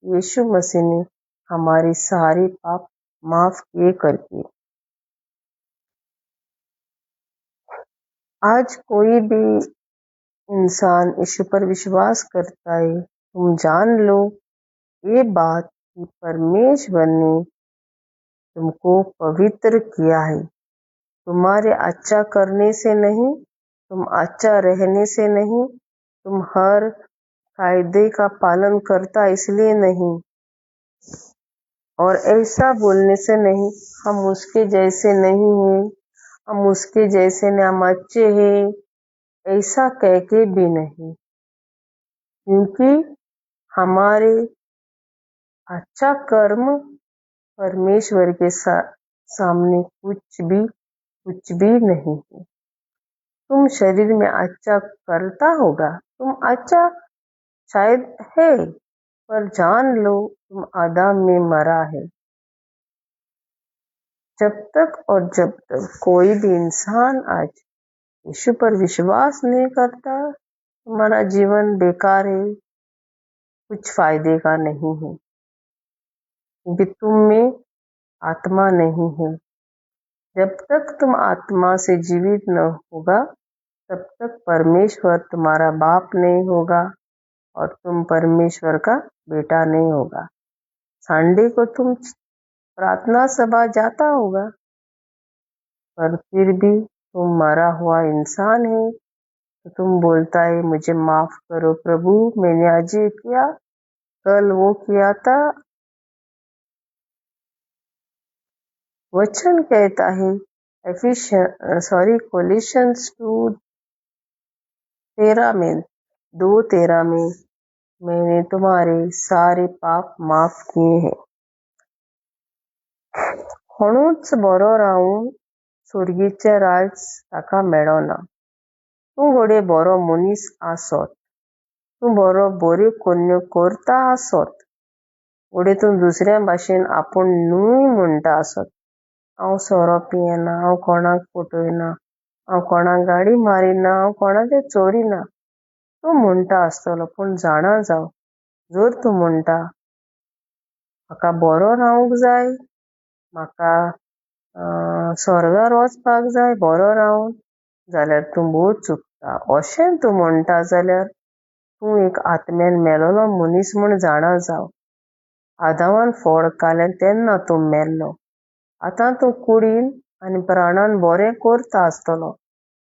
यीशु मसीह ने हमारे सारे पाप माफ किए करके। आज कोई भी इंसान यीशु पर विश्वास करता है, तुम जान लो ये बात कि परमेश्वर ने तुमको पवित्र किया है। तुम्हारे अच्छा करने से नहीं, तुम अच्छा रहने से नहीं, तुम हर कायदे का पालन करता इसलिए नहीं, और ऐसा बोलने से नहीं हम उसके जैसे नहीं हैं, हम उसके जैसे नहीं, हम अच्छे हैं, ऐसा कह के भी नहीं, क्योंकि हमारे अच्छा कर्म परमेश्वर के सामने कुछ भी नहीं है। तुम शरीर में अच्छा करता होगा, तुम अच्छा शायद है, पर जान लो तुम आदम में मरा है। जब तक कोई भी इंसान आज यीशु पर विश्वास नहीं करता, तुम्हारा जीवन बेकार है, कुछ फायदे का नहीं है, क्योंकि तुम में आत्मा नहीं है। जब तक तुम आत्मा से जीवित न होगा तब तक परमेश्वर तुम्हारा बाप नहीं होगा और तुम परमेश्वर का बेटा नहीं होगा। संडे को तुम प्रार्थना सभा जाता होगा, पर फिर भी तुम मरा हुआ इंसान है, तो तुम बोलता है मुझे माफ करो प्रभु, मैंने आज ये किया, कल वो किया था। वचन कहता है कोलिशंस 2:13 में मैंने तुम्हारे सारे पाप माफ किए हैं। म्हणूनच बरो रावून सुर्गीचे राज ताका मेळना। तूं घोडे बरो मनीस आसत, तूं बऱ्यो कोन्यो करता आसत, घोडे तूं दुसऱ्या भाशेन आपूण न्हय म्हणटा आसत, हांव सोरो पियेना, हांव कोणाक फटयना, हांव कोणाक गाडी मारिना, हांव कोणाचें चोरिना, तूं म्हणटा आसतलो। पूण जाणा जाव, जर तूं म्हणटा म्हाका बरो रावूंक जाय, म्हाका स्वर्गार वचपाक जाय बरो रावून, जाल्यार तूं बहुत चुकता। अशें तूं म्हणटा जाल्यार तूं एक आत्म्यान मेलोलो मनीस म्हूण जाणा जाव। आदामान फळ खालें तेन्ना तूं मेल्लो, आतां तूं कुडीन आनी प्राणान बरें करता आसतलो,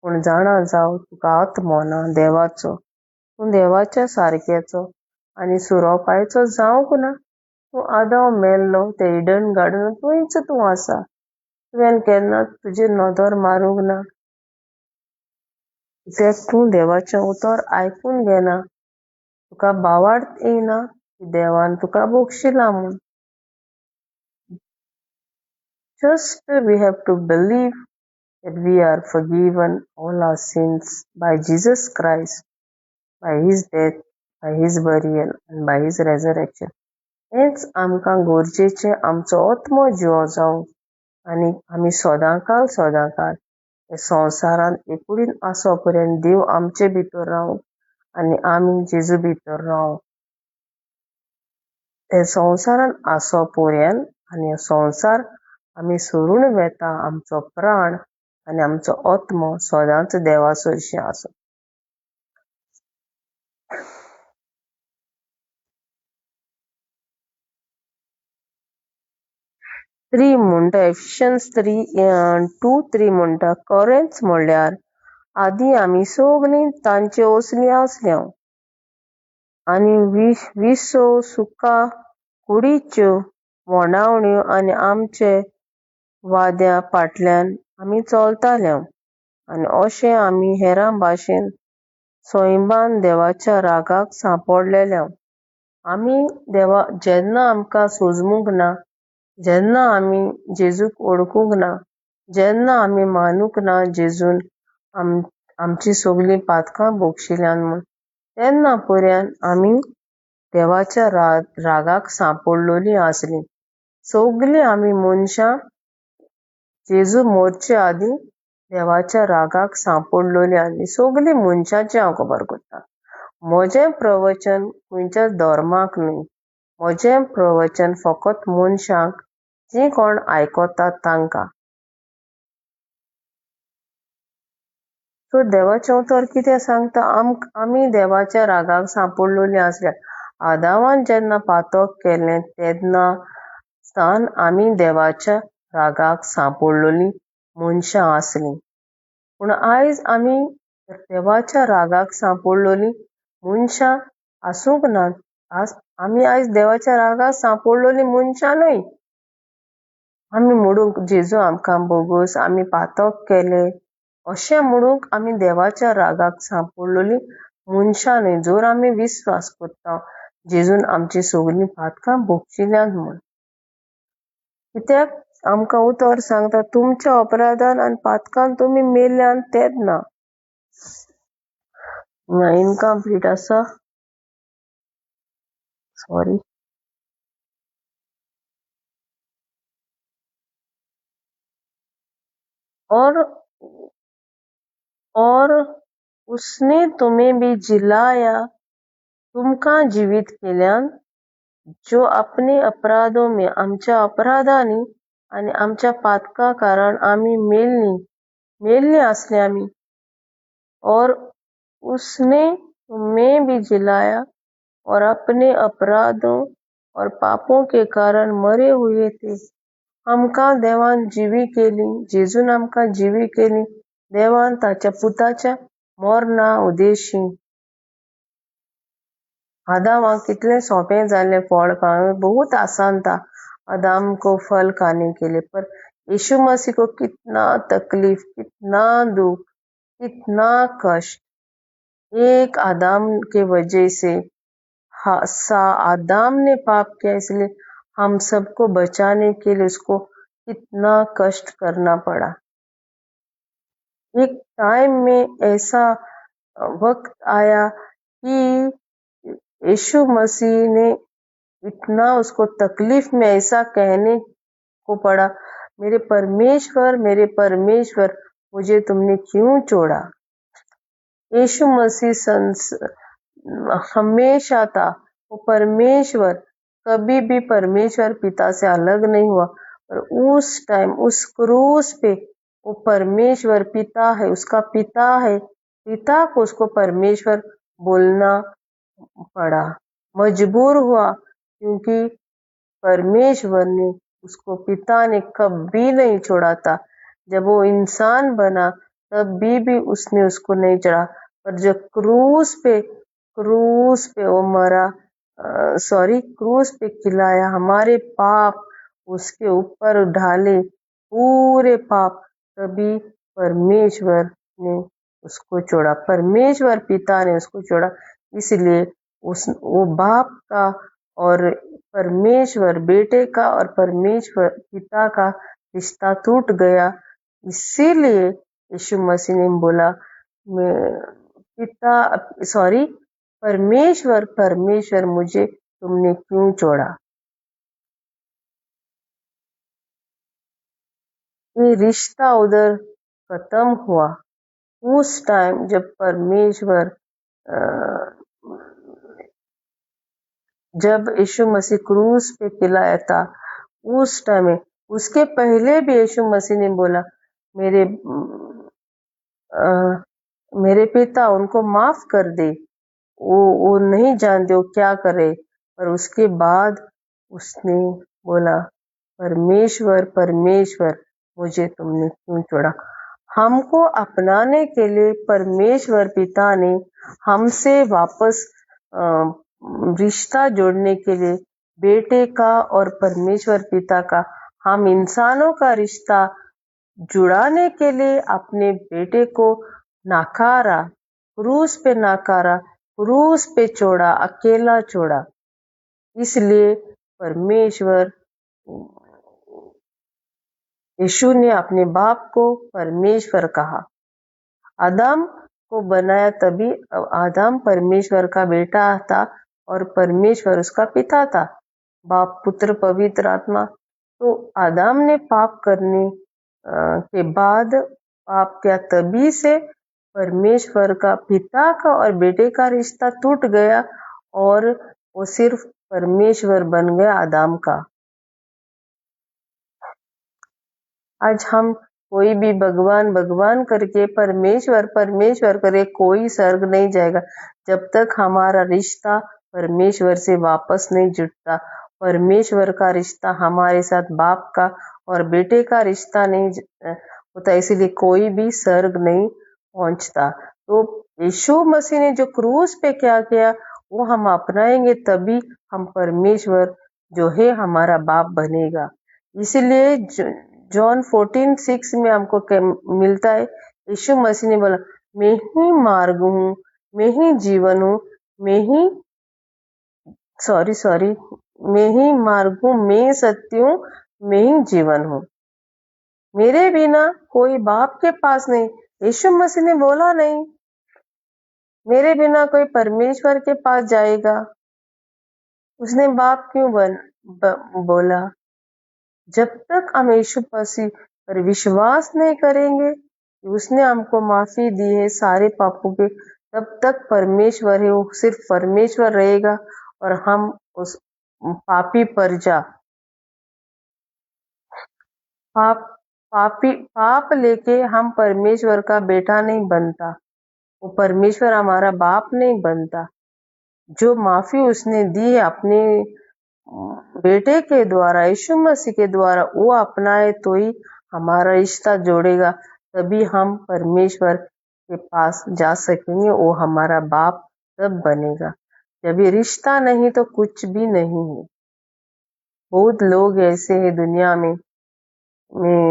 पूण जाणा जाव तुका आत्मो ना देवाचो, तूं देवाच्या सारक्याचो आनी सुरोपायचो जावंक ना। तूं आदाम मेल्लो ते इडन गार्डन थंयच तूं आसा, तुवें केन्ना तुजेर नदर मारूंक ना, कित्याक तूं देवाचें उतर आयकून घेना, तुका बावार्थ येयना की देवान तुका बक्षिलां म्हूण। Just we have to believe that we are forgiven all our sins by Jesus Christ, by his death, by his burial and by his resurrection. हेंच आमकां गरजेचें आमचो आत्मो जिवो जावंक, आनी आमी सदांकाळ हे संवसारान एकुडीन आसो पर्यंत देव आमचे भितर रावंक आनी आमी जेजू भितर रावंक। हे संवसारान आसो पर्यंत आनी संवसार आमी सोडून वेता, आमचो प्राण आनी आमचो आत्मो सदांच देवा सरशी आसो। एफिशियन्स 2:3 म्हणटा, खरेंच म्हणल्यार आदी आमी सगळीं तांचे ओसली आसल्यो आनी विसो सुखां कुडीच्यो मोडावण्यो आनी आमचे वाद्या फाटल्यान आमी चलताल्यो, आनी अशें आमी हेरां भाशेन सोयबान देवाच्या रागाक सांपडलेल्यो। आमी जेन्ना आमकां सोजमूंक ना, जेन्ना आमी जेजूक वळखूंक ना, जेन्ना आमी मानूंक ना जेजून आमची सगळी पातकां भोगशिल्ल्यान म्हूण. तेन्ना पर्यान आमी देवाच्या रागाक सांपडलोलीं आसलीं. सगळीं आमी मनशां जेजू मरचे आदीं देवाच्या रागाक सांपडलोलीं आसलीं. सगळीं मनशांचें हांव खबर करतां. म्हजें प्रवचन खंयच्याच धर्माक न्हय. म्हजें प्रवचन फकत मनशांक, जीं कोण आयकतात तांकां. सो देवाचें उतर कितें सांगता? आमी देवाच्या रागाक सांपडलोलीं आसल्यार आदामान जेन्ना पातक केलें तेन्ना सावन आमी देवाच्या रागाक सांपडलोलीं मनशां आसलीं. पूण आयज आमी देवाच्या रागाक सांपडलोलीं मनशां आसूंक नात. आमी आयज देवाच्या रागाक सांपडलोलीं मनशां न्हय. आमी म्हणूंक जेजू आमकां बोगूस आमी पातक केलें अशें म्हणूंक आमी देवाच्या रागाक सांपडलोलीं मनशां न्हय. जर आमी विस्वास करता जेजून आमची सगळीं पातकां भोगशिल्ल्यान म्हूण. कित्याक आमकां उतर सांगता तुमच्या अपराधान आनी पातकान तुमी मेल्ल्यान तेन्ना. इनकम्प्लीट आसा, सॉरी. और उसने तुम्हें भी जिलाया, तुमकां जिवीत केल्यान, जो अपने अपराधों में आमच्या अपराधांनी आनी आमच्या पातकां कारण आमी मेल्लीं आसलीं आमी. और उसने तुम्हें भी जिलाया और अपने अपराधों और पापों के कारण मरे हुए थे. आमकां देवान जिवी केली, जेजून आमकां जिवी केली देवान ताच्या पुताच्या मरणा उद्देशी. आदामाक कितलें सोंपें जाल्लें फळ खावंक, बहुत आसान था आदाम को फल खाने के लिए, पर यीशु मसीह को कितना तकलीफ, कितना दुख, कितना कष्ट एक आदाम के वजह से. आदाम ने पाप किया, इसलिए हम सबको बचाने के लिए उसको कितना कष्ट करना पड़ा. एक टाइम में ऐसा वक्त आया कि यीशु मसीह ने इतना उसको तकलीफ में ऐसा कहने को पड़ा, मेरे परमेश्वर मुझे तुमने क्यों छोड़ा. यीशु मसीह हमेशा था वो परमेश्वर, कभी भी परमेश्वर पिता से अलग नहीं हुआ. और उस टाइम उस क्रूस पे वो परमेश्वर पिता है, उसका पिता है, पिता को उसको परमेश्वर बोलना पड़ा, मजबूर हुआ, क्योंकि परमेश्वर ने उसको, पिता ने कभी नहीं छोड़ा था. जब वो इंसान बना तब भी उसने उसको नहीं छोड़ा. पर जब क्रूस पे वो मरा, क्रूस पे खिलाया, हमारे पाप उसके ऊपर ढाले, पूरे पाप, तभी परमेश्वर ने उसको छोड़ा, परमेश्वर पिता ने उसको छोड़ा. इसलिए वो बाप का और परमेश्वर बेटे का और परमेश्वर पिता का रिश्ता टूट गया. इसीलिए यीशु मसीह ने बोला, परमेश्वर मुझे तुमने क्यों छोड़ा. ये रिश्ता उधर खत्म हुआ. उस टाइम जब परमेश्वर, जब यीशु मसीह क्रूस पे खिलाया था, उस टाइम में, उसके पहले भी यीशु मसीह ने बोला, मेरे पिता उनको माफ कर दे, वो नहीं जानते वो क्या करे. पर उसके बाद उसने बोला, परमेश्वर मुझे तुमने क्यों छोड़ा. हमको अपनाने के लिए परमेश्वर पिता ने हमसे वापस रिश्ता जोड़ने के लिए बेटे का और परमेश्वर पिता का, हम इंसानों का रिश्ता जुड़ाने के लिए अपने बेटे को नकारा, क्रूस पे नकारा, क्रूस पे छोड़ा, अकेला छोड़ा. इसलिए परमेश्वर, यीशु ने अपने बाप को परमेश्वर कहा. आदम को बनाया, तभी आदम परमेश्वर का बेटा था और परमेश्वर उसका पिता था, बाप, पुत्र, पवित्र आत्मा। तो आदम ने पाप करने के बाद पाप किया, तभी से परमेश्वर का पिता का और बेटे का रिश्ता टूट गया और वो सिर्फ परमेश्वर बन गया आदम का। आज हम कोई भी भगवान भगवान करके परमेश्वर परमेश्वर करे, कोई स्वर्ग नहीं जाएगा जब तक हमारा रिश्ता परमेश्वर से वापस नहीं जुड़ता। परमेश्वर का रिश्ता हमारे साथ बाप का और बेटे का रिश्ता नहीं होता, इसीलिए कोई भी स्वर्ग नहीं पहुंचता। तो यीशु मसीह ने जो क्रूस पे क्या किया वो हम अपनाएंगे, तभी हम परमेश्वर जो है हमारा बाप बनेगा। इसीलिए जॉन 14:6 में हमको मिलता है, यीशु मसीह ने बोला, मैं ही मार्ग हूँ, मैं ही जीवन हूँ, मैं ही मार्ग हूँ, मैं सत्य हूँ, मैं ही जीवन हूँ। मेरे बिना कोई बाप के पास नहीं। यीशु मसीह ने बोला नहीं मेरे बिना कोई परमेश्वर के पास जाएगा। उसने बाप क्यों बोला? जब तक हम यीशु मसीह पर विश्वास नहीं करेंगे कि उसने हमको माफी दी है सारे पापों के, तब तक परमेश्वर है वो सिर्फ परमेश्वर रहेगा और हम उस पापी प्रजा, पाप लेके हम परमेश्वर का बेटा नहीं बनता, वो परमेश्वर हमारा बाप नहीं बनता। जो माफी उसने दी है अपने बेटे के द्वारा, यीशु मसीह के द्वारा, वो अपनाए तो ही हमारा रिश्ता जोड़ेगा, तभी हम परमेश्वर के पास जा सकेंगे, वो हमारा बाप तब बनेगा। जब ये रिश्ता नहीं तो कुछ भी नहीं है। बहुत लोग ऐसे हैं दुनिया में, मैं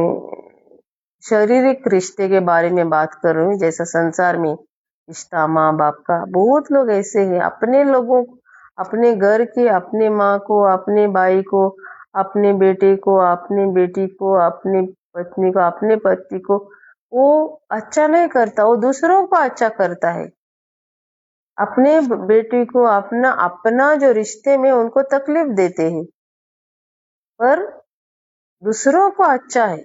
शारीरिक रिश्ते के बारे में बात कर रही हूँ, जैसा संसार में रिश्ता माँ बाप का, बहुत लोग ऐसे हैं, अपने लोगों, अपने घर के, अपने माँ को, अपने भाई को, अपने बेटे को, अपने बेटी को, अपने पत्नी को, अपने पति को वो अच्छा नहीं करता, वो दूसरों को अच्छा करता है। अपने बेटी को अपना जो रिश्ते में उनको तकलीफ देते हैं, पर दूसरों को अच्छा है।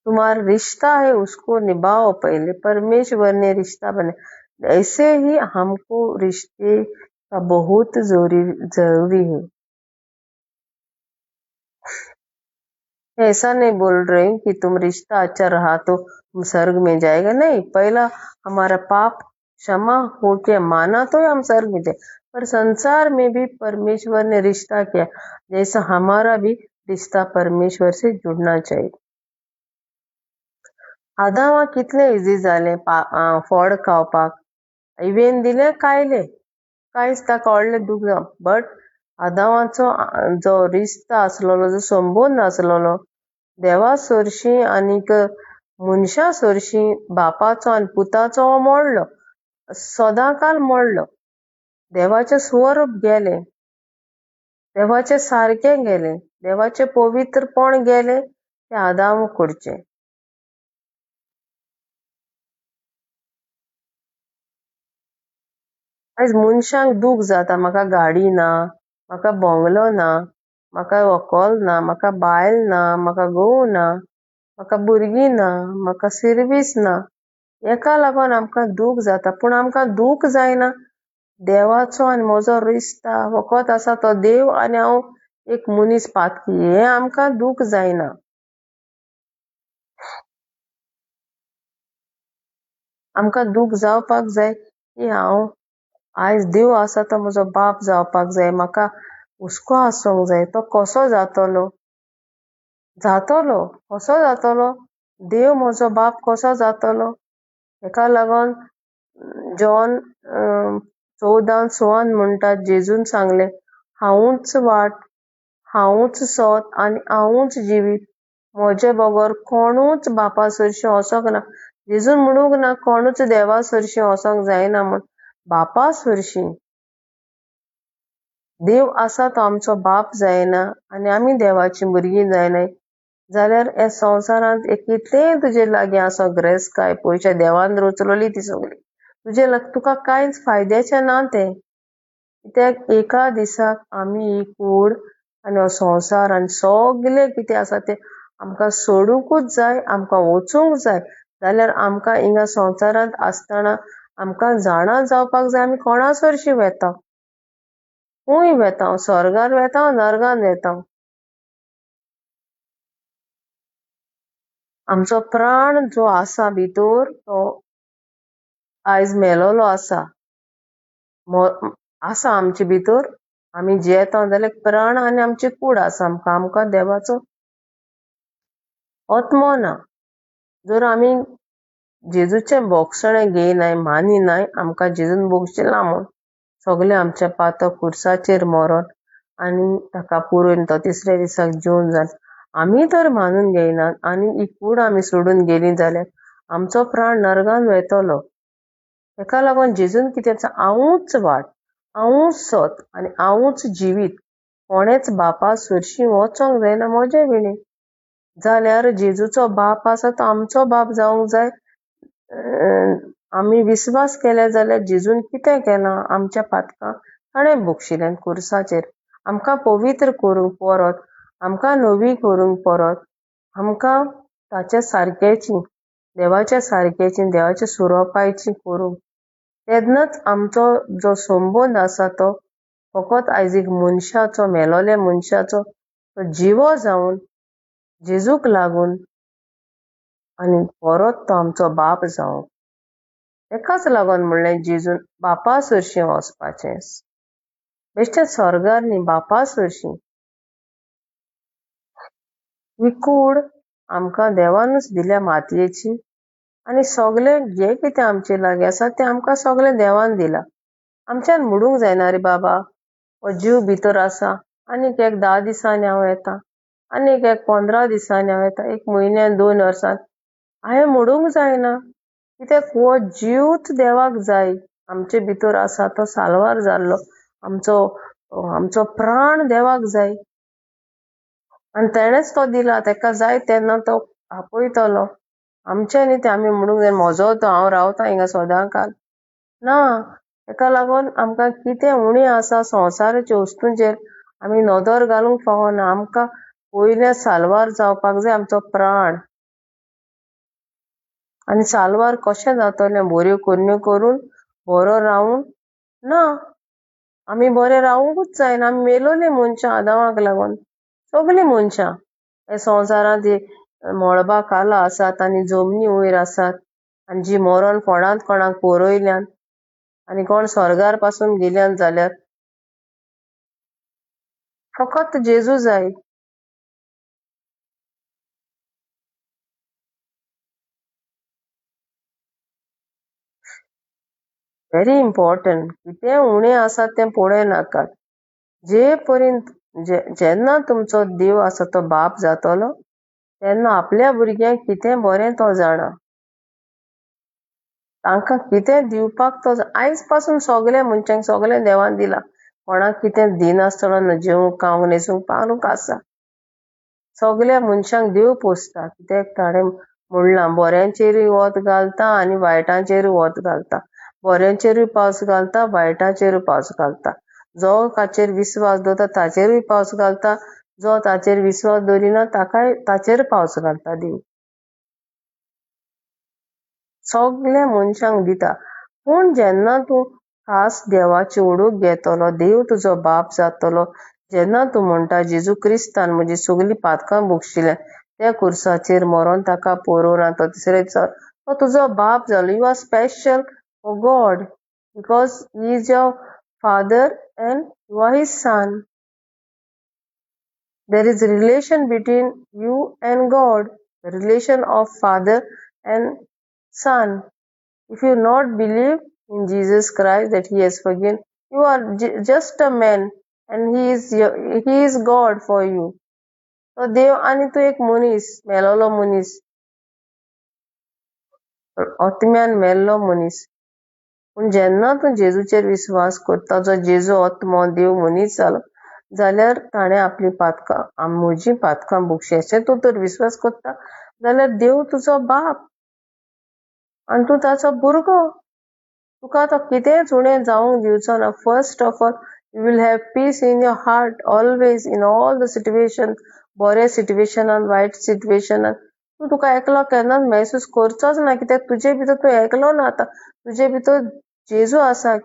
तुम्हारा रिश्ता है उसको निभाओ पहले, परमेश्वर ने रिश्ता बना। ऐसे ही हमको रिश्ते का बहुत जरूरी है। ऐसा नहीं बोल रही हूँ कि तुम रिश्ता अच्छा रहा तो तुम स्वर्ग में जाएगा, नहीं, पहला हमारा पाप क्षमा हो के माना तो हम स्वर्ग में जाए। पर संसार में भी परमेश्वर ने रिश्ता किया, जैसा हमारा भी रिश्ता परमेश्वर से जुड़ना चाहिए। आदामा कितले इजी झाले फळ खावपाक, इवेन दिले कायले, कांयच ताका व्हडलें दूख ना, बट आदामाचो जो रिश्ता आसलोलो, जो संबंद आसलोलो देवा सोरशी आनीक मनशा सोरशी, बापाचो आनी पुताचो हो मोडलो, सदांकाल मोडलो। देवाचे स्वरूप गेले, देवाचे सारखे गेले, देवाचे पवित्रपण गेले ते आदाम कडचे। आयज मनशांक दूख जाता, म्हाका गाडी ना, म्हाका बंगलो ना, म्हाका व्हंकल ना, म्हाका बायल ना, म्हाका घोव ना, म्हाका भुरगीं ना, म्हाका सर्वीस ना, हेका लागून आमकां दूख जाता। पूण आमकां दूख जायना, देवाचो आनी म्हजो रिश्ता फकत आसा तो देव आनी हांव एक मनीस पातकी, हे आमकां दूख जायना। आमकां दूख जावपाक जाय की हांव आयज देव आसा तो म्हजो बाप जावपाक जाय, म्हाका हुस्को आसोंक जाय। तो कसो जातलो? कसो जातलो? देव म्हजो बाप कसो जातलो? हेका लागोन जॉन 14:16 म्हणटात, जेजून सांगले, हांवूच वाट, हांवूच सोत आनी हांवूच जिवीत, म्हजे बगर कोणूच बापा सरशी वचोंक ना। जेजून म्हणूंक ना कोणूच देवा सरशी वचोंक जायना म्हण, बापा सरशी। देव आसा तो आमचो बाप जायना आनी आमी देवाची भुरगीं जायनाय जाल्यार ह्या संवसारांत एक कितलेंय तुजे लागीं आसो ग्रेस काय पयशे देवान रचलोली ती सगळी तुका कांयच फायद्याचें ना तें. कित्याक एका दिसाक आमी ही कूड आनी हो संवसार आनी सगलें कितें आसा तें आमकां सोडूंकूच जाय, आमकां वचूंक जाय. जाल्यार आमकां हिंगा संवसारांत आसतना आमकां जाणा जावपाक जाय आमी कोणा सरशीं वेता. खूंय वेता, स्वर्गार वेता नरकान वेता. आमचो प्राण जो आसा भितर तो आयज मेलोलो आसा आमचे भितर. आमी जियेता जाल्यार प्राण आनी आमची कूड आसा आमकां देवाचो आत्मो ना. जर आमी जेजूचें बोगसणें घेयनाय मानिनाय आमकां जेजून बोगशिल्ला म्हूण सगलें आमचें पातक खुर्साचेर मरोन आनी ताका पुरोवन तो तिसऱ्या दिसाक जेवन जावन आमी तर मानून घेयनात आनी ही कूड आमी सोडून गेलीं जाल्यार आमचो प्राण नरकान वयतलो. ताका लागून जेजून कितें हांवूच वाट, हांवूच सत आनी हांवूच जिवीत. कोणेच बापा सरशीं वचोंक जायना म्हजे विणे. जाल्यार जेजूचो बाप आसा तो आमचो बाप जावंक जाय. आमी विस्वास केले जाल्यार जेजून कितें केलां आमच्या पातकां ताणें बोगशिलें खुर्साचेर. आमकां पवित्र करूंक परत, आमकां नवी करूंक परत, आमकां ताच्या सारकेची देवाच्या सारकेची देवाच्या सुरोपायची करूंक. तेन्नाच आमचो जो संबंद आसा तो फकत आयज एक मनशाचो मेलोल्या मनशाचो तो जिवो जावन जेजूक लागून आनी परत तो आमचो बाप जावं. एकाच लागून म्हणलें जेजून बापा सरशीं वचपाचें. बेश्टें स्वर्गार न्ही, बापा सरशीं. ही कूड आमकां देवानूच दिल्या मातयेची आनी सगलें जें कितें आमचे लागीं आसा तें आमकां सगलें देवान दिलां. आमच्यान म्हणूंक जायना रे बाबा हो जीव भितर आसा आनीक एक 10 दिसांनी हांव येता, आनीक एक 15 दिसांनी हांव येता, 1 म्हयन्यान 2 वर्सान हांवें म्हणूंक जायना. कित्याक हो जीवच देवाक जाय. आमचे भितर आसा तो साल्वार जाल्लो आमचो प्राण देवाक जाय आनी तेणेच तो दिला. ताका जाय तेन्ना तो आपयतलो. आमचे न्ही ते आमी म्हणूंक जाय म्हजो तो हांव रावता हिंगा सदांकाल ना. ताका लागून आमकां कितें उणें आसा संवसाराच्या वस्तूंचेर आमी नदर घालूंक फावना. आमकां पयलें साल्वार जावपाक जाय आमचो प्राण. आनी साल्वार कशें जातलें बऱ्यो कन्यो करून बरो रावून ना. आमी बरें रावूंकूच जायना. आमी मेलोलीं मनशां आदामाक लागून सगलीं मनशां हे संवसारांत मळबा काला आसात आनी जमनी वयर आसात आनी जी मरण कोणांत कोणाक परोयल्यान आनी कोण स्वर्गार पासून गेल्यान जाल्यार फकत जेजू जाय. Very important. कितें उणें आसा तें पळय नाकात. जे पर्यंत जेन्ना तुमचो देव आसा तो बाप जातलो तेन्ना आपल्या भुरग्यांक कितें बरें तो जाणा. तांकां कितें दिवपाक तो आयज पासून सगल्या मनशांक सगलें देवान दिलां. कोणाक कितें दिनासतना न जेवंक खावंक न्हेसूंक पावूंक आसा. सगल्या मनशांक देव पोसता. कित्याक ताणें म्हणलां बऱ्यांचेरूय वत घालता आनी वायटांचेरूय वत घालता. बऱ्यांचेरूय पावस घालता, वायटाचेरूय पावस घालता. जो ताचेर विस्वास दवरता ताचेरूय पावस घालता, जो ताचेर विस्वास दवरिना ताचेर पावस घालता देव. सगल्या मनशांक दिता. पूण जेन्ना तूं खास देवाची ओडूक घेतलो, देव तुजो बाप जातलो, जेन्ना तूं म्हणटा जेजू क्रिस्तान म्हजी सगलीं पातकां भोगशिल्ल्या त्या खुर्साचेर मरोन ताका परोवन तो तिसऱ्या दिसा तो तुजो बाप जालो. You are special for God because he is your father and you are his son. There is a relation between you and God, the relation of father and son. If you not believe in Jesus Christ that he has forgiven, you are just a man and he is God for you. So देव आनी तू एक मनीस, मेलोलो मनीस, आत्म्यान मेल्लो मनीस. पूण जेन्ना तूं जेजूचेर विस्वास करता जो जेजू आत्मो देव मनीस जालो जाल्यार ताणें आपली पातकां म्हजी पातकां भोगशी अशें तूं तर विश्वास करता जाल्यार देव तुजो बाप आनी तूं ताचो भुरगो. तुका तो कितेंच उणें जावंक दिवचो ना. First of all you will have peace in your heart always in all the situation, बरे सिट्युएशनान वायट सिट्युएशनान तूं तुका एकलो केन्नाच महसूस करचोच ना, कित्याक तुजे भितर तूं एकलो ना. आतां तुजे भितर जेजू आसा.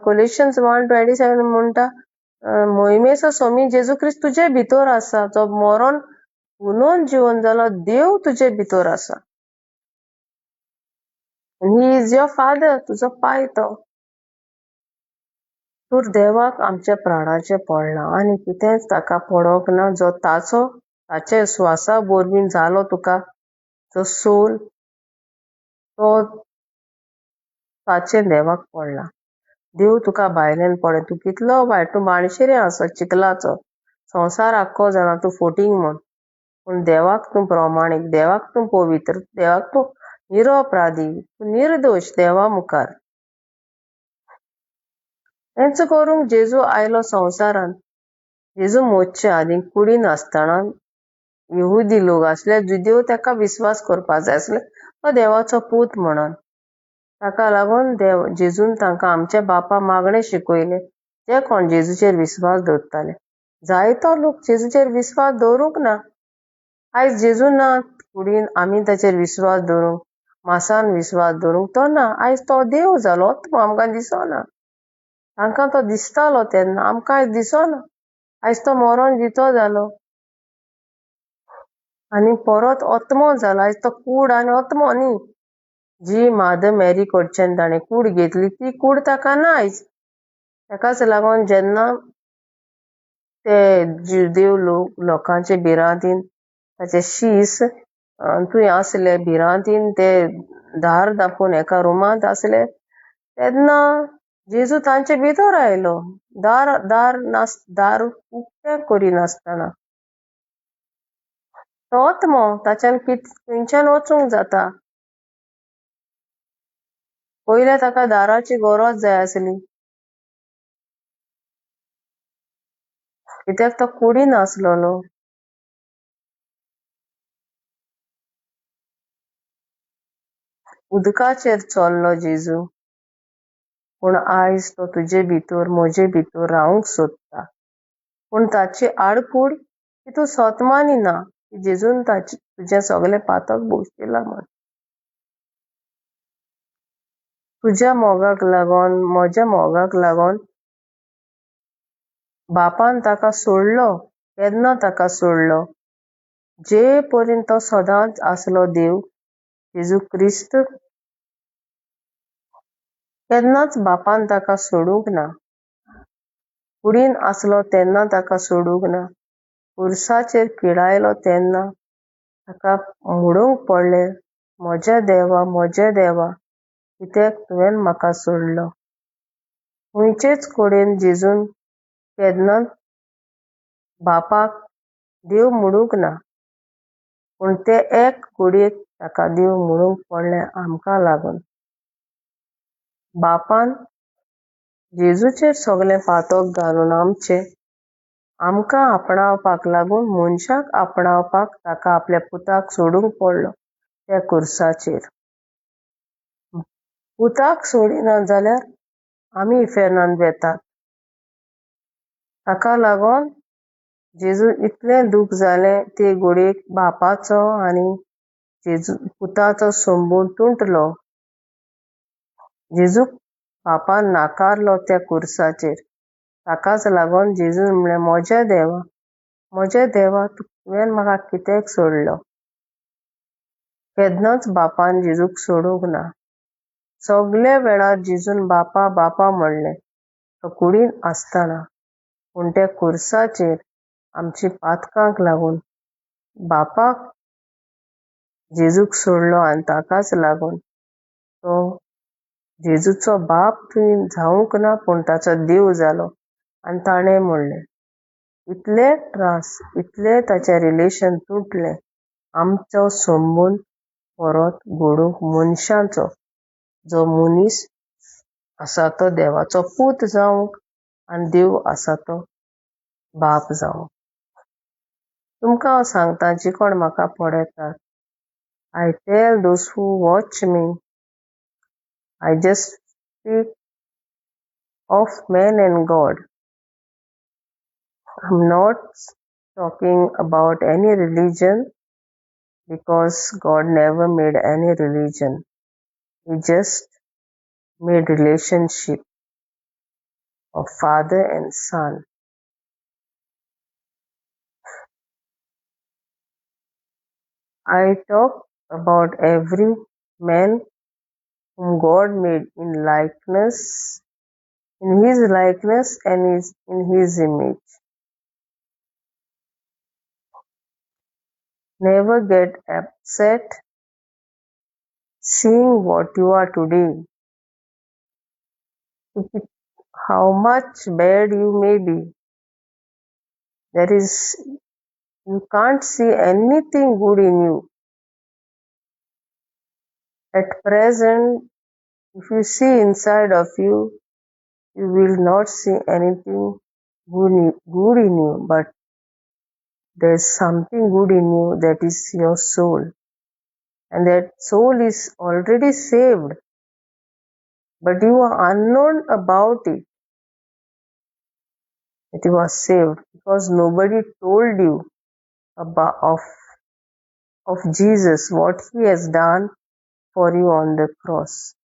कोलेशन्स 1:27 म्हणटा मोहिमेचो स्वामी जेजू क्रिस्त तुजे भितर आसा, जो मरण पुनोन जिवन जालो देव तुजे भितर आसा. ही इज युअर फादर, तुजो पाय तो. तूर देवाक आमच्या प्राणाचे पडला आनी कितेंच ताका पडोंक ना. जो ताचे स्वासा बोरवीन जालो तुका, जो सोल तो ताचे देवाक पडला. देव तुका भायल्यान पडे. तूं कितलो वायट, तूं माणशेरे आसो चिखलाचो, संवसार आख्खो जाणा तूं फोटींग म्हूण, पूण देवाक तूं प्रमाणीक, देवाक तूं पवित्र, देवाक तूं निरपराधी, तूं निर्दोश देवा मुखार. हेंच करूंक जेजू आयलो संवसारान. जेजू मोदच्या आदीं कुडीन आसतना यहुदी लोक आसले, जुदेव ताका विश्वास करपाक जाय आसले तो देवाचो पूत म्हणून. ताका लागून जेजून तांकां आमच्या बापा मागणें शिकयलें, जे कोण जेजूचेर विश्वास दवरताले. जायतो लोक जेजूचेर विश्वास दवरूंक ना. आयज जेजू ना कुडीन, आमी ताचेर विश्वास दवरूंक, मासान विश्वास दवरूंक तो ना. आयज तो देव जालो, तो आमकां दिसना. तांकां तो दिसतालो तेन्ना, आमकां आयज दिसना. आयज तो मरण जितो जालो आनी परत ओतमो जाला. आयज तो कूड आनी ओतमो न्ही. जी माद मॅरी कडच्यान ताणें कूड घेतली ती कूड ताका ना आयज. ताकाच लागून जेन्ना ते जुदेव लोकांचे भिरांतीन ताचे शीस थंय आसले, भिरांतीन ते दार धापून एका रुमांत आसले, तेन्ना जेजू तांचे भितर आयलो, दार उक्तें करिनासतना. तोच ताच्यान खंयच्यान वचूंक जाता. पयले ताका दाराची गरज जाय आसली, कित्याक तो कुडीन आसलोलो. उदकाचेर चल्लो जेजू, पूण आयज तो तुजे भितर म्हजे भितर रावंक सोदता. पूण ताची आडकूड की तूं सोतमानी ना की जेजून तुजें सगळें पातक भोगशिलां म्हण. तुज्या मोगाक लागून, म्हज्या मोगाक लागून बापान ताका सोडलो. केन्ना ताका सोडलो? जे पर्यंत तो सदांच आसलो देव जेजू क्रिस्त, केन्नाच बापान ताका सोडूंक ना. कुडीन आसलो तेन्ना ताका सोडूंक ना. उर्साचेर किडायलो तेन्ना ताका म्हणूंक पडलें, म्हज्या देवा, कित्याक तुवें म्हाका सोडलो. खंयचेच कडेन जेजून केन्नाच बापाक देव म्हणूंक ना, पूण ते एक घडयेक ताका देव म्हणूंक पडलें आमकां लागून. बापान जेजूचेर सगळें पातक घालून आमकां आपणावपाक लागून मनशाक आपणावपाक ताका आपल्या पुताक सोडूंक पडलो त्या कुर्साचेर. पुताक सोडिना जाल्यार आमी फेर्नान वेतात. ताका लागून जेजू इतलें दूख जालें ते घडयेक बापाचो आनी पुताचो संबंद तुटलो. जेजूक बापान नाकारलो त्या कुर्साचेर. ताकाच लागून जेजून म्हणलें, म्हज्या देवा तुवें म्हाका कित्याक सोडलो. केन्नाच बापान जेजूक सोडूंक ना. सगळे वेळार जेजून बापा म्हणलें तो कुडीन आसतना. पूण त्या कुर्साचेर आमची पातकांक लागून बापाक जेजूक सोडलो आनी ताकाच लागून तो जेजूचो बाप थंय जावंक ना, पूण ताचो देव जालो. आनी ताणें म्हणलें इतले त्रास, इतलें ताचें रिलेशन तुटलें, आमचो संबंद परत घडोवंक मनशाचो, जो मनीस आसा तो देवाचो पूत जावंक आनी देव आसा तो बाप जावं. तुमकां हांव सांगता जी कोण म्हाका पळयतात. I tell those who watch me, I just speak of man and God. I'm not talking about any religion because God never made any religion. He just made relationship of father and son. I talk about every man whom God made in his likeness and in his image. Never get upset seeing what you are today. How much bad you may be, you can't see anything good in you. At present, if you see inside of you, you will not see anything good in you, but there's something good in you, that is your soul. And that soul is already saved, but you are unknown about it, that you are saved, because nobody told you of Jesus, what he has done for you on the cross.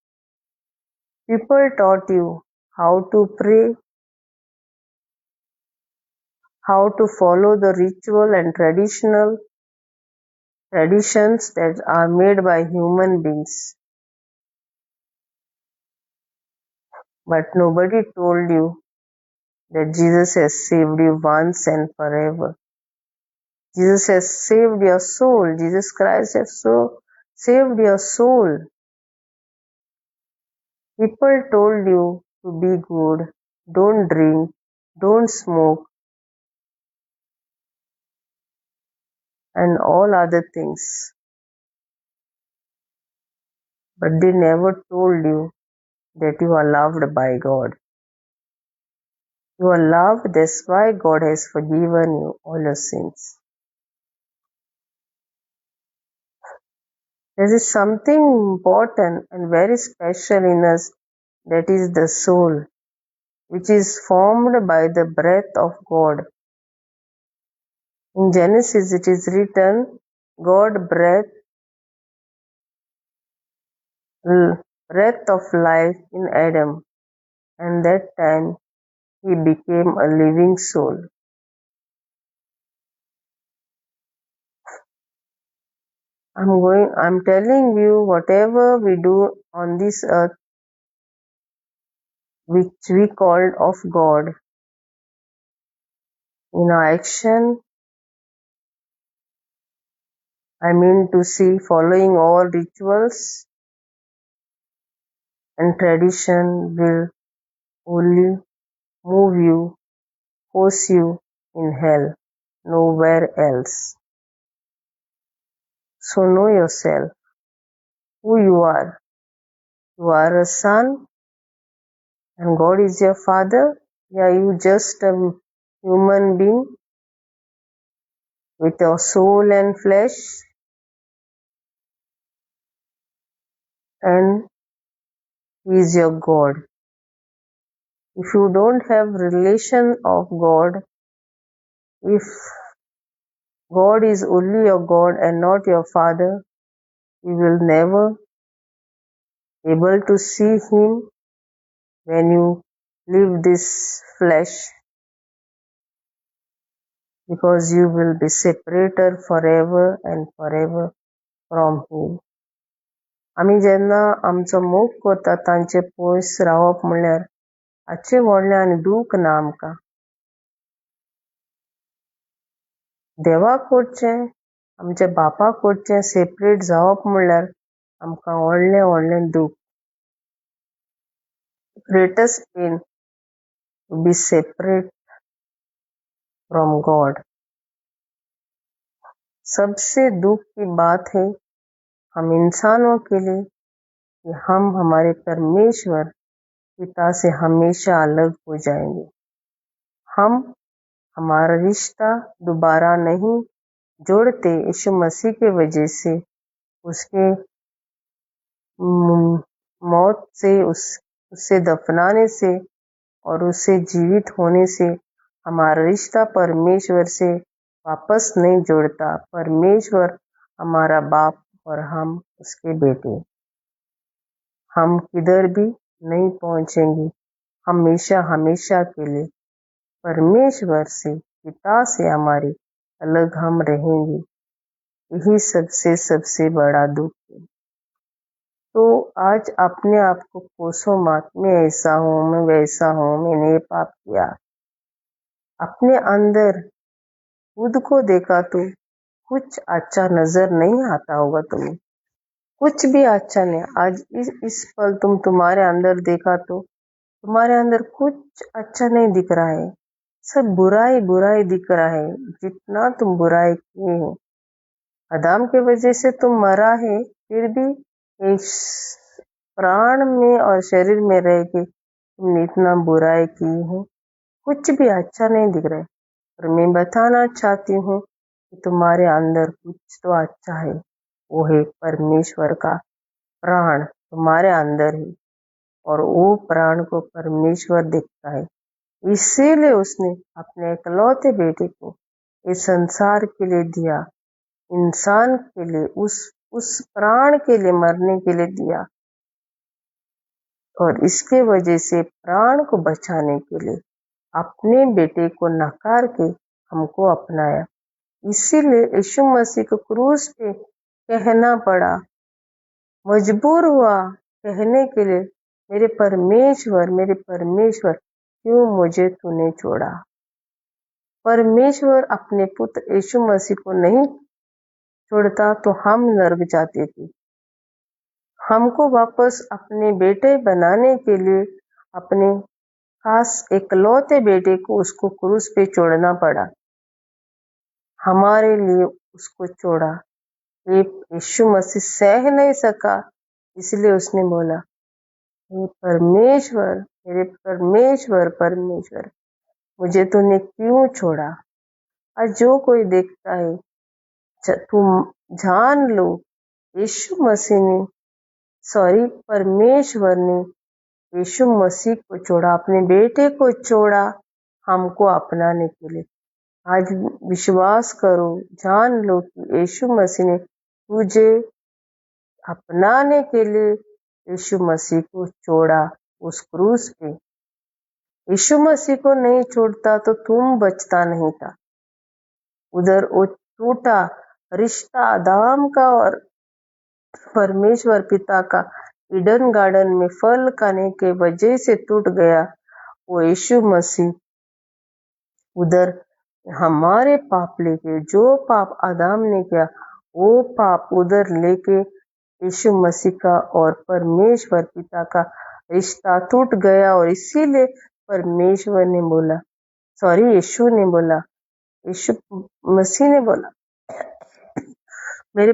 People taught you how to pray, how to follow the ritual and traditions that are made by human beings. But nobody told you that Jesus has saved you once and forever. Jesus has saved your soul. Jesus Christ has saved your soul. People told you to be good, don't drink, don't smoke, and all other things. But they never told you that you are loved by God. You are loved, that's why God has forgiven you all your sins. There is something important and very special in us, that is the soul, which is formed by the breath of God. In Genesis it is written, God breathed of life in Adam, and that time he became a living soul. I'm telling you, whatever we do on this earth, which we called of God, in our action, I mean to see, following all rituals and tradition will only move you, force you in hell, nowhere else. So know yourself, who you are. You are a son and God is your father. Yeah, you just a human being with your soul and flesh, and he is your God. If you don't have relation of God, if God is only your God and not your father, you will never able to see him when you leave this flesh, because you will be separated forever and forever from him. आमी जेन्ना आमचो मोग करता तांचे पयस रावप म्हणल्यार हाचे व्हडलें आनी दूख ना आमकां. देवाक करचें, आमच्या बापाक करचें सेपरेट जावप म्हणल्यार आमकां व्हडलें दूख. Greatest pain to be separate from God. सबसे दुख की बात है हम इंसानों के लिए कि हम हमारे परमेश्वर पिता से हमेशा अलग हो जाएंगे. हम हमारा रिश्ता दोबारा नहीं जोड़ते यीशु मसीह के वजह से, उसके मौत से, उसे दफनाने से और उसे जीवित होने से हमारा रिश्ता परमेश्वर से वापस नहीं जोड़ता। परमेश्वर हमारा बाप और हम उसके बेटे। हम किधर भी नहीं पहुंचेंगे, हमेशा हमेशा के लिए परमेश्वर से, पिता से हमारी अलग हम रहेंगे। यही सबसे बड़ा दुख है। तो आज अपने आप को कोसो मत, मैं ऐसा हूँ, मैं वैसा हूँ, मैंने ये पाप किया। अपने अंदर खुद को देखा तो कुछ अच्छा नजर नहीं आता होगा तुम्हें, कुछ भी अच्छा नहीं। आज इस पल तुम्हारे अंदर देखा तो तुम्हारे अंदर कुछ अच्छा नहीं दिख रहा है, सब बुराई बुराई दिख रहा है। जितना तुम बुराई किए हो, आदम के वजह से तुम मरा है, फिर भी एक प्राण में और शरीर में रह के तुमने इतना बुराई की है, कुछ भी अच्छा नहीं दिख रहा है। और मैं बताना चाहती हूँ कि तुम्हारे अंदर कुछ तो अच्छा है, वो है परमेश्वर का प्राण तुम्हारे अंदर है, और वो प्राण को परमेश्वर देखता है। इसीलिए उसने अपने इकलौते बेटे को इस संसार के लिए दिया, इंसान के लिए, उस प्राण के लिए मरने के लिए दिया, और इसके वजह से प्राण को बचाने के लिए अपने बेटे को नकार के हमको अपनाया। इसीलिए यीशु मसीह को क्रूस पे कहना पड़ा, मजबूर हुआ कहने के लिए, मेरे परमेश्वर क्यों मुझे तूने छोड़ा। परमेश्वर अपने पुत्र यीशु मसीह को नहीं छोड़ता तो हम नरक जाते थे। हमको वापस अपने बेटे बनाने के लिए अपने खास इकलौते बेटे को उसको क्रूस पे छोड़ना पड़ा, हमारे लिए उसको छोड़ा। ये यीशु मसीह सह नहीं सका, इसलिए उसने बोला, मेरे परमेश्वर मुझे तूने क्यों छोड़ा। आज जो कोई देखता है, तुम जान लो यीशु मसीह ने परमेश्वर ने यीशु मसीह को छोड़ा, अपने बेटे को छोड़ा हमको अपनाने के लिए। आज विश्वास करो, जान लो कि यीशु मसीह ने तुझे अपनाने के लिए यीशु मसीह को छोड़ा उस क्रूस पे। यीशु मसीह को नहीं छोड़ता तो तुम बचता नहीं था। उधर वो टूटा रिश्ता आदम का और परमेश्वर पिता का ईडन गार्डन में फल खाने के वजह से टूट गया। वो यीशु मसीह उधर हमारे पाप लेके, जो पाप आदम ने किया वो पाप उधर लेके यीशु मसीह का और परमेश्वर पिता का रिश्ता टूट गया। और इसीलिए यीशु मसीह ने बोला, मेरे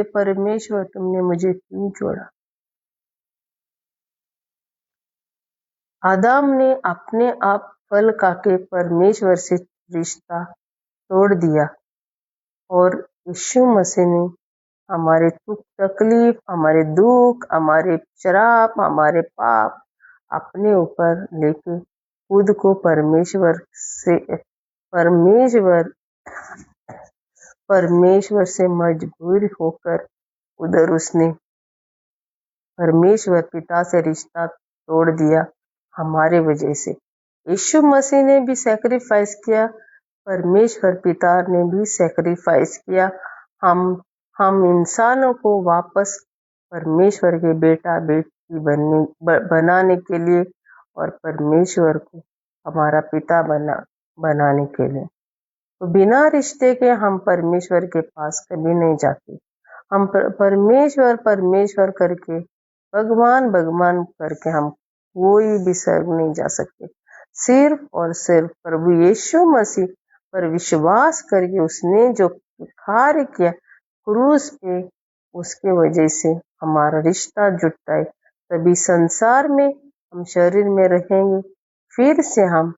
परमेश्वर तुमने मुझे क्यों छोड़ा। आदम ने अपने आप फल खाके परमेश्वर से रिश्ता तोड़ दिया, और यीशु मसीह ने हमारे तकलीफ, हमारे दुख, हमारे श्राप, हमारे पाप अपने ऊपर लेके खुद को परमेश्वर से मजबूर होकर उधर उसने परमेश्वर पिता से रिश्ता तोड़ दिया हमारे वजह से। यीशु मसीह ने भी सैक्रिफाइस किया, परमेश्वर पिता ने भी सैक्रिफाइस किया हम इंसानों को वापस परमेश्वर के बेटा बेटी बनाने के लिए, और परमेश्वर को हमारा पिता बनाने के लिए। तो बिना रिश्ते के हम परमेश्वर के पास कभी नहीं जाते। हम परमेश्वर करके, भगवान करके हम कोई भी स्वर्ग नहीं जा सकते। सिर्फ और सिर्फ प्रभु यीशु मसीह पर विश्वास करके उसने जो कार्य किया क्रूस पे, उसके वजह से हमारा रिश्ता जुटता है। तभी संसार में हम शरीर में रहेंगे, फिर से हम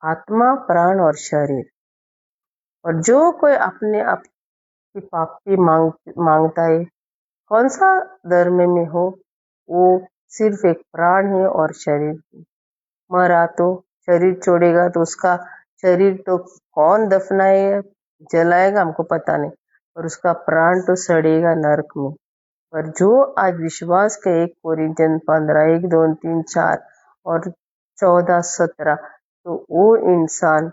आत्मा, प्राण और शरीर। और जो कोई अपने आप की प्राप्ति मांगता है, कौन सा धर्म में हो, वो सिर्फ एक प्राण है और शरीर है। मरा तो शरीर छोड़ेगा तो उसका शरीर तो कौन दफनाए जलाएगा हमको पता नहीं, और उसका प्राण तो सड़ेगा नरक में। पर जो आज विश्वास के 1 कोरिन्थियन 15, 1, 2, 3, 4 और 14, 17, तो वो इंसान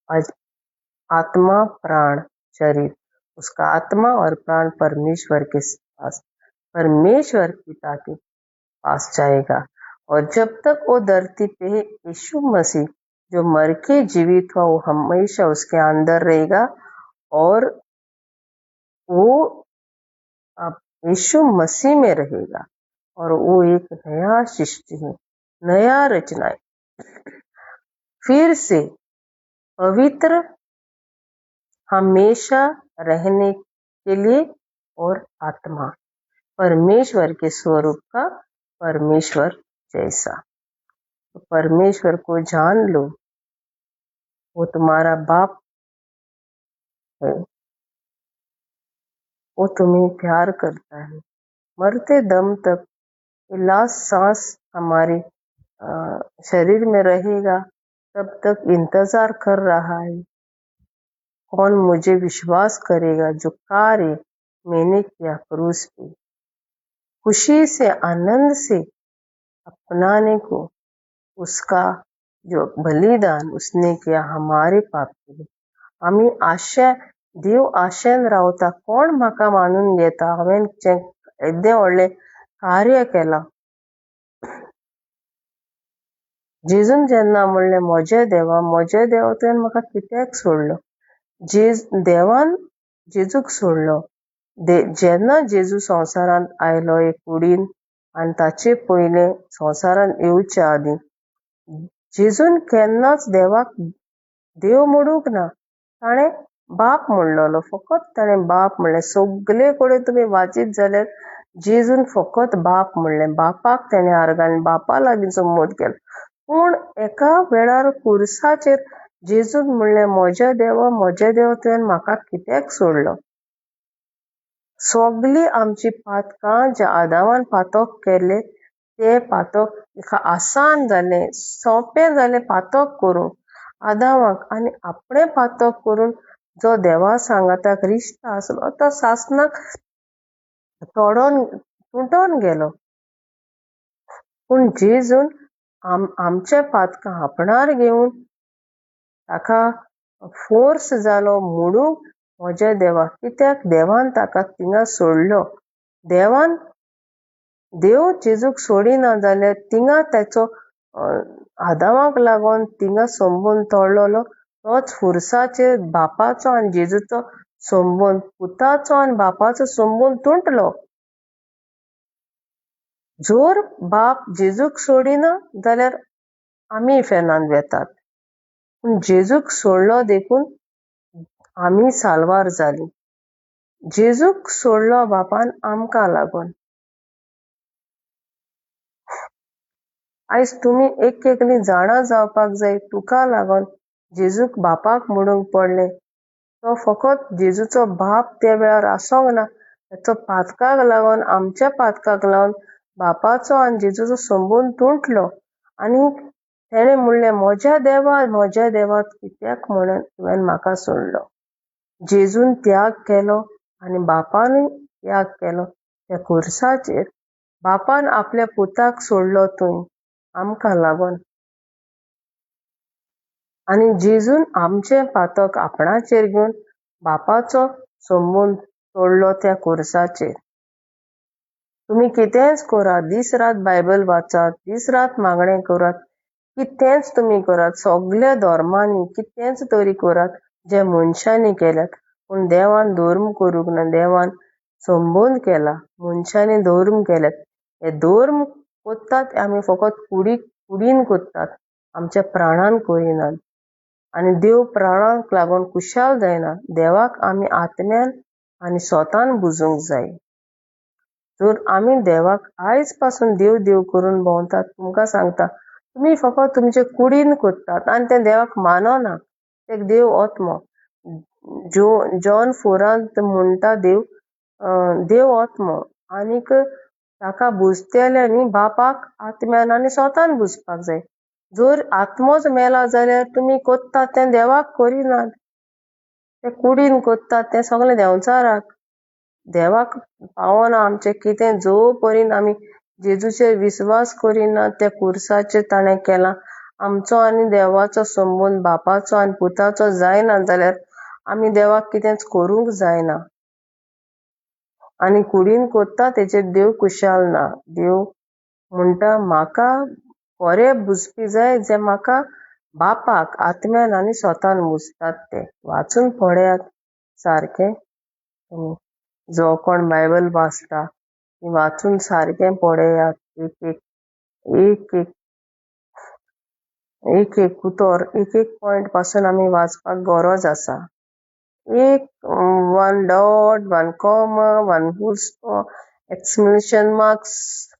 आज आत्मा, प्राण, शरीर, उसका आत्मा और प्राण परमेश्वर के पास, परमेश्वर पिता के पास जाएगा। और जब तक वो धरती पे है, यीशु मसीह जो मर के जीवित हुआ, वो हमेशा उसके अंदर रहेगा। और वो अब यीशु मसीह में रहेगा, और वो एक नया सृष्टि है, नया रचना है, फिर से पवित्र हमेशा रहने के लिए। और आत्मा परमेश्वर के स्वरूप का, परमेश्वर जैसा। तो परमेश्वर को जान लो, वो तुम्हारा बाप है, वो तुम्हें प्यार करता है। मरते दम तक, लास्ट सांस हमारे शरीर में रहेगा, तब तक इंतजार कर रहा है, कौन मुझे विश्वास करेगा जो कार्य मैंने किया क्रूस पे। खुशी से, आनंद से अपनाने को उसका जो बलिदान उसने किया हमारे पाप के लिए। आम्ही देव आशेन रावता, कोण म्हाका मानून घेता, हांवें येदें व्हडलें कार्य केलां। जेजून जेन्ना म्हणलें म्हजें देवा तुवें म्हाका कित्याक सोडलो, देवान जेजूक सोडलो। जेन्ना जेजू संवसारांत आयलो एक कुडीन, आनी ताचे पयलें संवसारांत येवच्या आदीं जेजून केन्नाच देवाक देव म्हणूंक ना, ताणें बाप म्हणलोलो, फकत ताणें बाप म्हणलें। सगळे कडेन तुमी वाचीत जाल्यार जेजून फकत बाप म्हणलें, बापाक ताणें आर्गान बापा लागीं संबोद केलो। पूण एका वेळार कुर्साचेर जेजून म्हणलें, म्हज्या देवा तुवें म्हाका कित्याक सोडलो। सगळीं आमची पातकां जे आदामान पातक केले, ते पातक आसान जालें, सोंपें जालें पातक करूंक आदामाक, आनी आपणें पातक करून जो देवा सांगाताक रिश्त आसलो तो सासणाक तुटोन गेलो। पूण जेजून आमचे पातकां आपणार घेवन ताका फोर्स जालो म्हणून म्हज्या देवा, कित्याक देवान ताका थिंगा सोडलो। देव जेजूक सोडिना जाल्यार थिंगा ताचो आदामाक लागून थिंगा संबंद तोडलोलो, तोच फुर्साचेर बापाचो आनी जेजूचो संबंद, पुताचो आनी बापाचो संबंद तुटलो। जोर बाप जेजूक सोडिना जाल्यार आमी फेनान वेतात, पूण जेजूक सोडलो देखून आमी साल्वार जालीं। जेजूक सोडलो बापान आमकां लागून। आयज तुमी एक एकलीं जाणा जावपाक जाय, तुका लागून जेजूक बापाक म्हणूंक पडलें। तो फकत जेजूचो बाप त्या वेळार आसोंक ना, ताचो पातकाक लागून, आमच्या पातकाक लागून बापाचो आनी जेजूचो संबंद तुटलो। आनी तेणें म्हणलें, म्हज्या देवा कित्याक म्हणून तुवें म्हाका सोडलो। जेजून त्याग केलो आनी बापानूय त्याग केलो त्या कुर्साचेर। बापान आपल्या पुताक सोडलो थंय आमकां लागून, आनी जेजून आमचे पातक आपणाचेर घेवन बापाचो संबंद तोडलो त्या कुर्साचेर। तुमी कितेंच करात, दीस रात बायबल वाचात, दीस रात मागणें करात, कितेंच तुमी करात, सगळ्या धर्मांनी कितेंच तरी करात जे मनशांनी केल्यात, पूण देवान धर्म करूंक ना। देवान संबंद केला, मनशांनी धर्म केल्यात। हे धर्म कोत्तात आमी फकत कुडीन कोत्तात, आमच्या प्राणान करिनात। आनी देव प्राणाक लागून खुशाल जायना, देवाक आमी आत्म्यान आनी स्वतान बुजूंक जाय। जर आमी देवाक आयज पासून देव करून भोंवतात, तुमकां सांगता तुम्ही फकत तुमचे कुडीन कोत्तात आणि ते देवाक मानना. ते देव आत्मो. जॉन 4 म्हणटा देव आत्मो आनीक ताका बुजतेल्यांनी बापाक आत्म्यान आनी स्वतान बुजपाक जाय. जर आत्मोच मेला जाल्यार तुमी कोत्तात तें देवाक करिनात. ते कुडीन कोत्तात तें सगळें देंवचाराक. देवाक पावना आमचें कितें जो पर्यंत आमी जेजूचेर विस्वास करिनात. त्या कुर्साचेर ताणें केलां. आमचो आनी देवाचो संबंद बापाचो आनी पुताचो जायना जाल्यार आमी देवाक कितेंच करूंक जायना. आनी कुडीन कोत्ता तेचेर देव कुशाल ना. देव म्हणटा म्हाका खरें बुजपी जाय जे म्हाका बापाक आत्म्यान आनी स्वतान बुजतात ते. वाचून पळयात सारकें तुमी. जो कोण बायबल वाचता ती वाचून सारकें पळयात. एक एक उतर एक पॉयंट पासून आमी वाचपाक गरज आसा. one dot, one comma, one full stop, exclamation marks.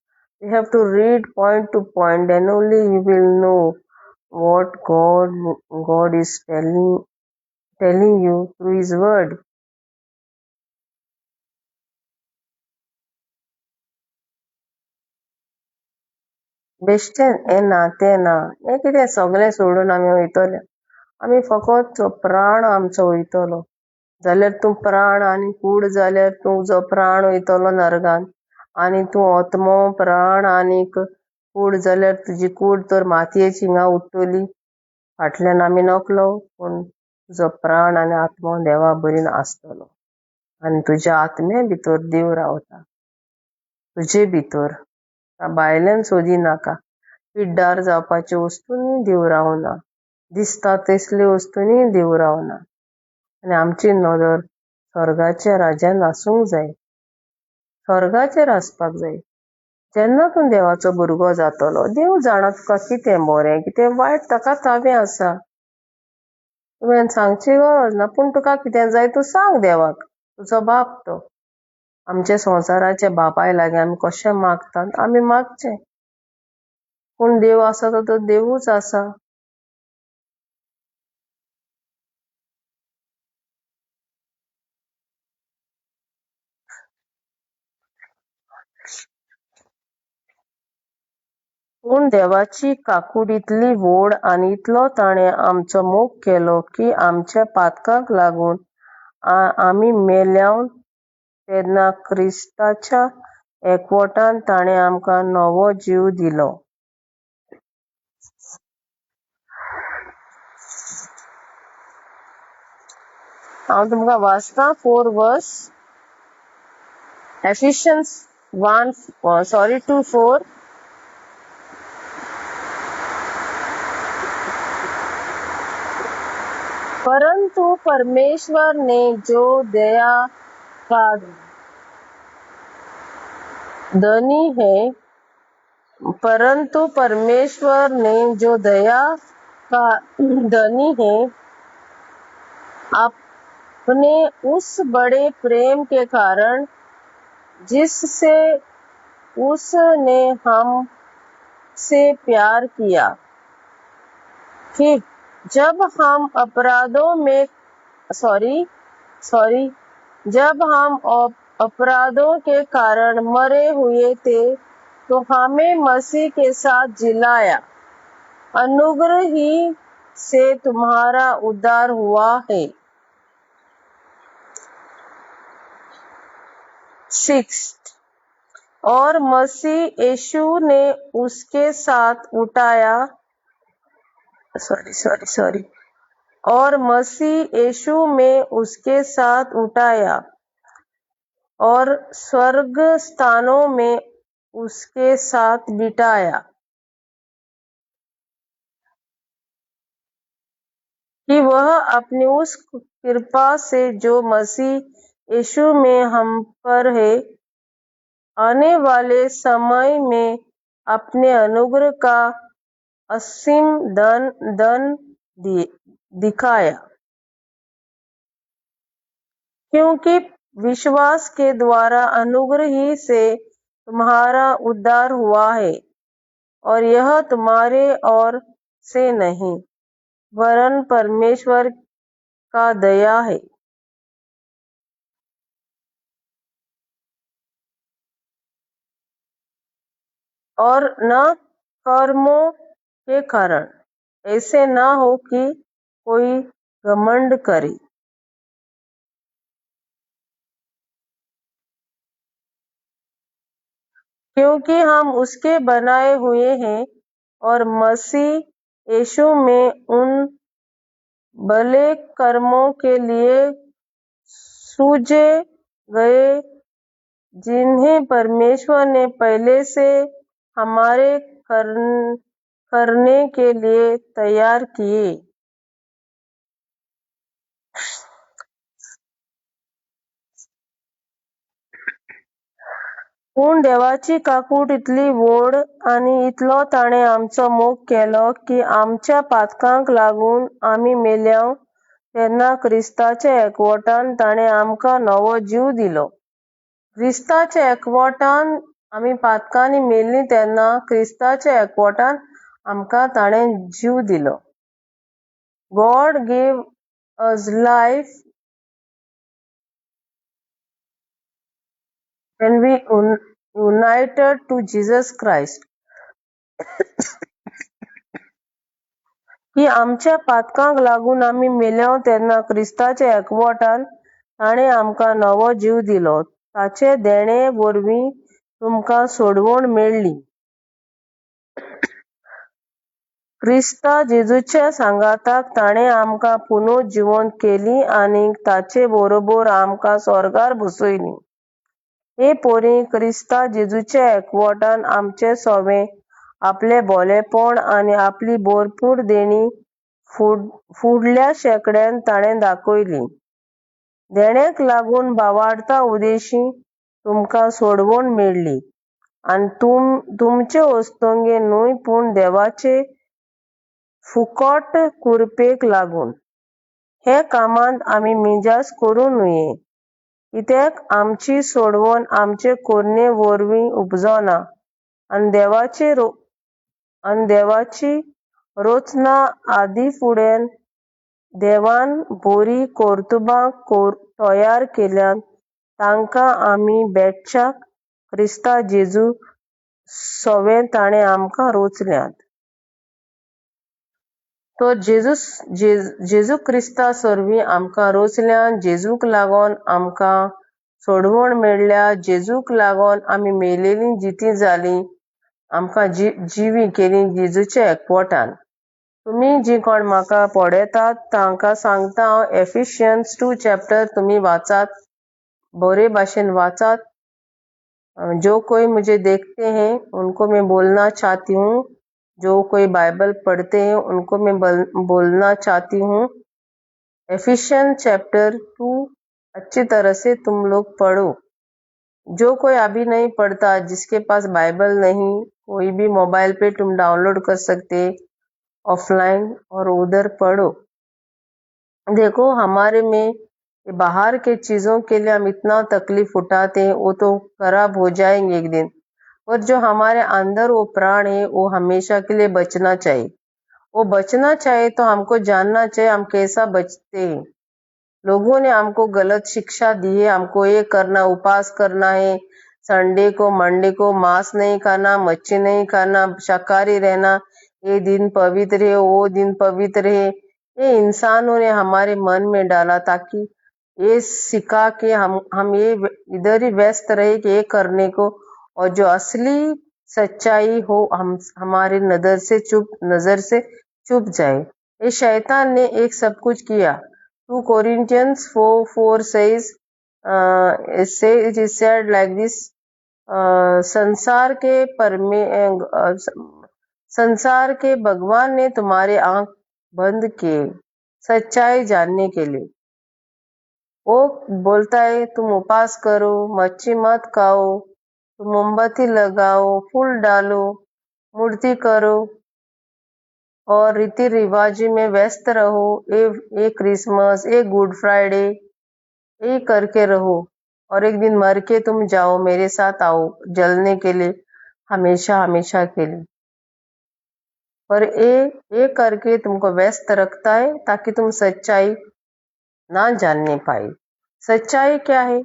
You have to read point to point, then only you will know what God is telling you through His word. बेश्टें हें ना तें ना हें कितें सगळें सोडून आमी वयतले. आमी फकत प्राण आमचो वयतलो जाल्यार तूं प्राण आनी कूड जाल्यार तुजो प्राण वयतलो नरकांत. आनी तूं आत्मो प्राण आनीक कूड जाल्यार तुजी कूड तर मातयेची हिंगा उरतली. फाटल्यान आमी नकलो पूण तुजो प्राण आनी आत्मो देवा बरीन आसतलो. आनी तुज्या आत्म्या भितर देव रावता. तुजे भितर भायल्यान सोदिनाका. पिड्डार जावपाच्यो वस्तूंनी देव रावना. दिसता तसल्यो वस्तूंनी देव रावना. आनी आमची नदर स्वर्गाच्या राज्यान आसूंक जाय. स्वर्गाचेर आसपाक जाय. जेन्ना तूं देवाचो भुरगो जातलो देव जाणा तुका कितें बरें कितें वायट ताका ताबें आसा. तुवें सांगची गरज ना. पूण तुका कितें जाय तूं सांग देवाक. तुजो बाप तो. आमच्या संवसाराच्या बापाय लागीं आमी कशें मागतात आमी मागचें. पूण देव आसा तो देवूच आसा. पूण देवाची काकूड इतली व्हड आनी इतलो ताणें आमचो मोग केलो की आमच्या पातकांक लागून आमी मेल्यावन तेन्ना क्रिस्ताच्या एकवटान ताणें आमकां नवो जीव दिलो. हांव तुमकां वाचतां 4 वर्स. Ephesians 2:4. परंतु परमेश्वर ने जो दया का धनी है अपने उस बड़े प्रेम के कारण जिससे उसने हमसे प्यार किया कि जब हम अपराधों के कारण मरे हुए थे तो हमें मसीह के साथ जिलाया. अनुग्रह ही से तुम्हारा उद्धार हुआ है. 6. और मसीह यीशु ने उसके साथ उठाया. और मसीह यीशु में उसके साथ उठाया और स्वर्ग स्थानों में उसके साथ बिठाया कि वह अपनी उस कृपा से जो मसीह यीशु में हम पर है आने वाले समय में अपने अनुग्रह का असीम धन दिखाया. क्योंकि विश्वास के द्वारा अनुग्रह ही से तुम्हारा उद्धार हुआ है और यह तुम्हारे ओर से नहीं, वरन परमेश्वर का दया है। और न कर्मों के कारण, ऐसे न हो कि कोई घमंड करे। क्योंकि हम उसके बनाए हुए हैं और मसीह यीशु में उन भले कर्मों के लिए सूझे गए जिन्हें परमेश्वर ने पहले से हमारे करने के लिए तैयार किए। पूण देवाची काकूट इतली व्हड आनी इतलो ताणें आमचो मोग केलो की आमच्या पातकांक लागून आमी मेल्याव तेन्ना क्रिस्ताच्या एकवटान ताणें आमकां नवो जीव दिलो. क्रिस्ताच्या एकवटान आमी पातकांनी मेल्लीं तेन्ना क्रिस्ताच्या एकवटान आमकां ताणें जीव दिलो. God gave us life when we united to Jesus Christ. की आमच्या पातकांक लागून आमी मेल्याव तेन्ना क्रिस्ताच्या एकवटान ताणें आमकां नवो जीव दिलो. ताचे देणे वरवीं तुमकां सोडवण मेळ्ळी. क्रिस्ता जेजूच्या सांगाताक ताणें आमकां पुनर्जिवंत केलीं आनी ताचे बरोबर आमकां स्वर्गार बसयलीं. हे पोरी, क्रिस्ता जेजूच्या एकवटान आमचें सोबें, आपलें भलेपण आनी आपली भरपूर देणी फुडल्या शेंकड्यान ताणें दाखयलीं. देण्याक लागून भावार्था उदेशी तुमकां सोडवण मेळ्ळी. आनी तुमचे वस्तुंगे न्हय, पूण देवाचे फुकट कृपेक लागून. हे कामांत आमी मिजास करूं नये, कित्याक आमची सोडवण आमचे करणे वरवीं उपजना, आनी देवाची रचना आदींफुडें देवान बरीं कर्तुबां तयार केल्यांत, तांकां आमी भेटच्याक क्रिस्ता जेजू सोबें ताणें आमकां रचल्यांत. तो जेजू क्रिस्ता सोरवीं आमकां रचल्यांत. जेजूक लागून आमकां सोडवण मेळ्ळ्या. जेजूक लागून आमी मेलेलीं जितीं जालीं, आमकां जिवीं केलीं जेजूच्या एकवटान. तुमी जीं कोण म्हाका पळयतात तांकां सांगता हांव, एफिशियन्स 2 चॅप्टर तुमी वाचात, बरे भाशेन वाचात. जो कोई मुझे देखते हैं उनको मैं बोलना चाहती हूँ, जो कोई बाइबल पढ़ते हैं उनको मैं बोलना चाहती हूँ, एफिशियन चैप्टर 2 अच्छी तरह से तुम लोग पढ़ो. जो कोई अभी नहीं पढ़ता, जिसके पास बाइबल नहीं, कोई भी मोबाइल पे तुम डाउनलोड कर सकते ऑफलाइन और उधर पढ़ो. देखो, हमारे में बाहर के चीज़ों के लिए हम इतना तकलीफ उठाते हैं, वो तो खराब हो जाएंगे एक दिन. और जो हमारे अंदर वो प्राण है, वो हमेशा के लिए बचना चाहिए. वो बचना चाहिए तो हमको जानना चाहिए हम कैसा बचते हैं. लोगों ने हमको गलत शिक्षा दी है, हमको ये करना, उपवास करना है, संडे को मंडे को मांस नहीं खाना, मच्छी नहीं खाना, शाकाहारी रहना, ये दिन पवित्र है, वो दिन पवित्र है. ये इंसानों ने हमारे मन में डाला ताकि ये सिखा के हम ये इधर ही व्यस्त रहे कि ये करने को, और जो असली सच्चाई हो हमारी नजर से चुप जाए. ये शैतान ने एक सब कुछ किया. 2 Corinthians 4:4 says, it is said like this, संसार के भगवान ने तुम्हारे आंख बंद किए सच्चाई जानने के लिए. वो बोलता है तुम उपवास करो, मच्छी मत खाओ, तुम मोमबत्ती लगाओ, फूल डालो, मूर्ति करो और रीति रिवाजी में व्यस्त रहो. ये क्रिसमस, ये गुड फ्राइडे, ये करके रहो, और एक दिन मर के तुम जाओ, मेरे साथ आओ जलने के लिए हमेशा हमेशा के लिए. पर ये करके तुमको व्यस्त रखता है ताकि तुम सच्चाई ना जानने पाए। सच्चाई क्या है?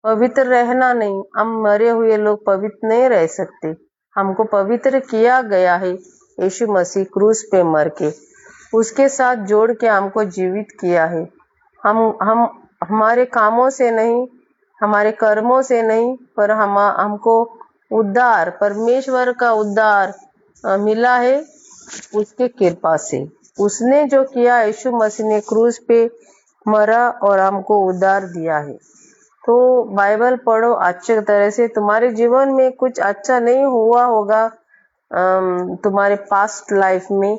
पवित्र रहना नहीं। हम मरे हुए लोग पवित्र नहीं रह सकते। हमको पवित्र किया गया है यीशु मसीह क्रूस पे मर के, उसके साथ जोड़ के हमको जीवित किया है। हम हमारे कामों से नहीं, हमारे कर्मों से नहीं, पर हमको उद्धार, परमेश्वर का उद्धार मिला है उसके कृपा से। उसने जो किया, यीशु मसीह ने क्रूस पे मरा और हमको उद्धार दिया है। तो बाइबल पढ़ो अच्छे तरह से। तुम्हारे जीवन में कुछ अच्छा नहीं हुआ होगा तुम्हारे पास्ट लाइफ में,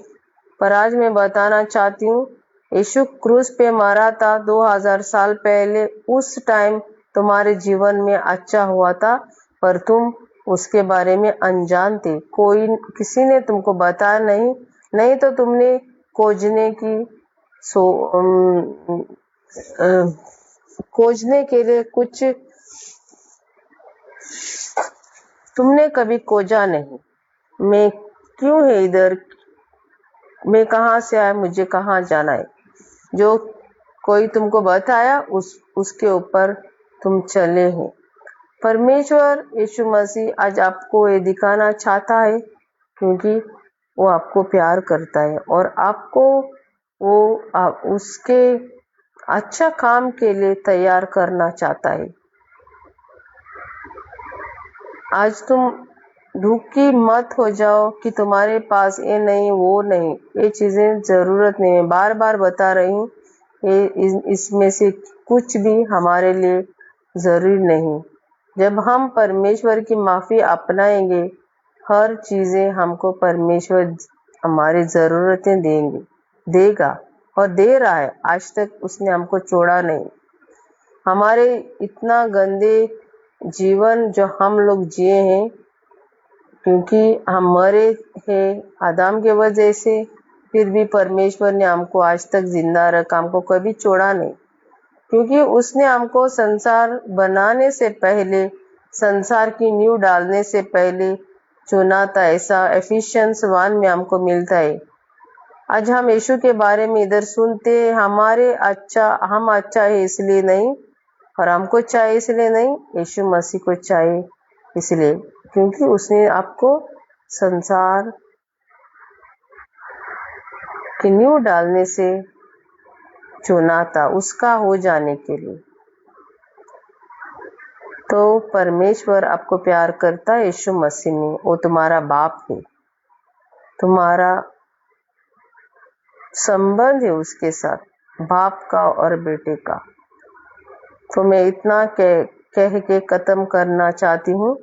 पर आज मैं बताना चाहती हूँ यीशु क्रूस पे मरा था 2000 साल पहले। उस टाइम तुम्हारे जीवन में अच्छा हुआ था, पर तुम उसके बारे में अनजान थे। किसी ने तुमको बताया नहीं तो तुमने खोजने की खोजने के लिए कुछ तुमने कभी खोजा नहीं। मैं क्यों है इधर, मैं कहाँ से आया, मुझे कहाँ जाना है। जो कोई तुमको बताया उसके ऊपर तुम चले हो। परमेश्वर यीशु मसीह आज आपको ये दिखाना चाहता है, क्योंकि वो आपको प्यार करता है और आपको उसके अच्छा काम के लिए तैयार करना चाहता है। आज तुम दुखी मत हो जाओ कि तुम्हारे पास ये नहीं वो नहीं, ये चीजें जरूरत नहीं है। बार बार बता रही हूँ, इसमें से कुछ भी हमारे लिए जरूरी नहीं। जब हम परमेश्वर की माफी अपनाएंगे, हर चीजें हमको परमेश्वर हमारी जरूरतें देगा और दे रहा है। आज तक उसने हमको छोड़ा नहीं। हमारे इतना गंदे जीवन जो हम लोग जिए हैं, क्योंकि हम मरे हैं आदम के वजह से, फिर भी परमेश्वर ने हमको आज तक जिंदा रखा, हमको कभी छोड़ा नहीं। क्योंकि उसने हमको संसार बनाने से पहले, संसार की नींव डालने से पहले चुना था। ऐसा एफिशिएंस 1 में हमको मिलता है। आज हम यीशु के बारे में इधर सुनते, हम अच्छा है इसलिए नहीं, और हमको चाहिए इसलिए नहीं, यीशु मसीह को चाहिए इसलिए, क्योंकि उसने आपको संसार की नींव डालने से चुना था, उसका हो जाने के लिए। तो परमेश्वर आपको प्यार करता है यीशु मसीह में। वो तुम्हारा बाप है, तुम्हारा संबंध है उसके साथ, बाप का और बेटे का। तो मैं इतना कह के खत्म करना चाहती हूँ।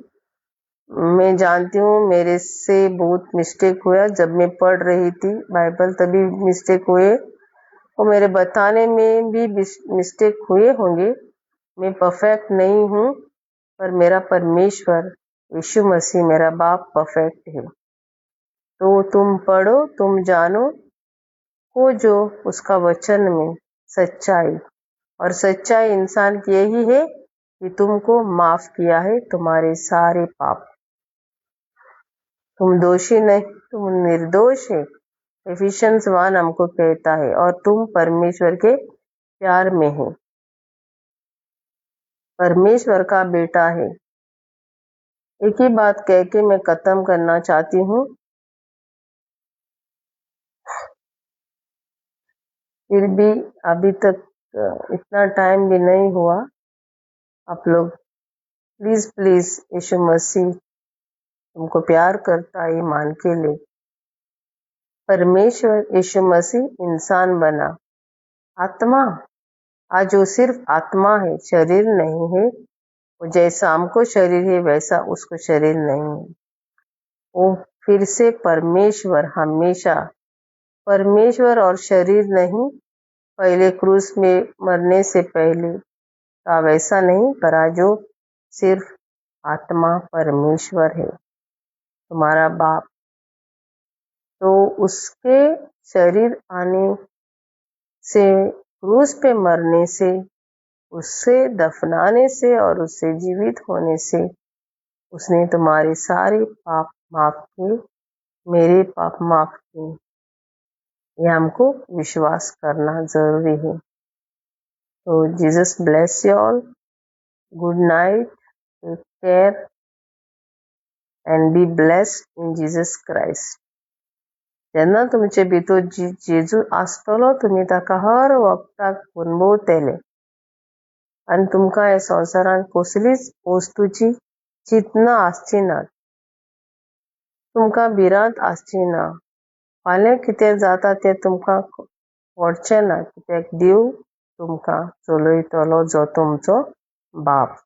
मैं जानती हूँ मेरे से बहुत मिस्टेक हुआ, जब मैं पढ़ रही थी बाइबल तभी मिस्टेक हुए, और मेरे बताने में भी मिस्टेक हुए होंगे। मैं परफेक्ट नहीं हूँ, पर मेरा परमेश्वर यीशु मसीह मेरा बाप परफेक्ट है। तो तुम पढ़ो, तुम जानो को जो उसका वचन में सच्चाई, और सच्चाई इंसान की यही है कि तुमको माफ किया है तुम्हारे सारे पाप। तुम दोषी नहीं, तुम निर्दोष है, एफिशिएंस 1 हमको कहता है, और तुम परमेश्वर के प्यार में हो, परमेश्वर का बेटा है। एक ही बात कह के मैं खत्म करना चाहती हूँ। फिर भी अभी तक इतना टाइम भी नहीं हुआ। आप लोग प्लीज यीशु मसीह तुमको प्यार करता है मान के ले। परमेश्वर यीशु मसीह इंसान बना, आत्मा। आज वो सिर्फ आत्मा है, शरीर नहीं है। वो जैसा हमको शरीर है वैसा उसको शरीर नहीं है। वो फिर से परमेश्वर, हमेशा परमेश्वर और शरीर नहीं। पहले क्रूस में मरने से पहले था वैसा नहीं, पर आज वो सिर्फ आत्मा परमेश्वर है, तुम्हारा बाप। तो उसके शरीर आने से, क्रूस पे मरने से, उससे दफनाने से और उससे जीवित होने से उसने तुम्हारे सारे पाप माफ किए, मेरे पाप माफ किए। ये हमको विश्वास करना जरूरी है। तो Jesus bless you all. Good night, take care and be blessed in Jesus Christ. जेन्ना तुमचे भितर जेजू आसतलो तुमी ताका हर वखदाक अणभवतले आनी तुमकां ह्या संवसारांत कसलीच वस्तूची चिंतना आसची ना, तुमकां भिरांत आसची ना. फाल्यां कितें जाता तें तुमकां कळचें ना, कित्याक देव तुमकां चलयतलो जो तुमचो बाप.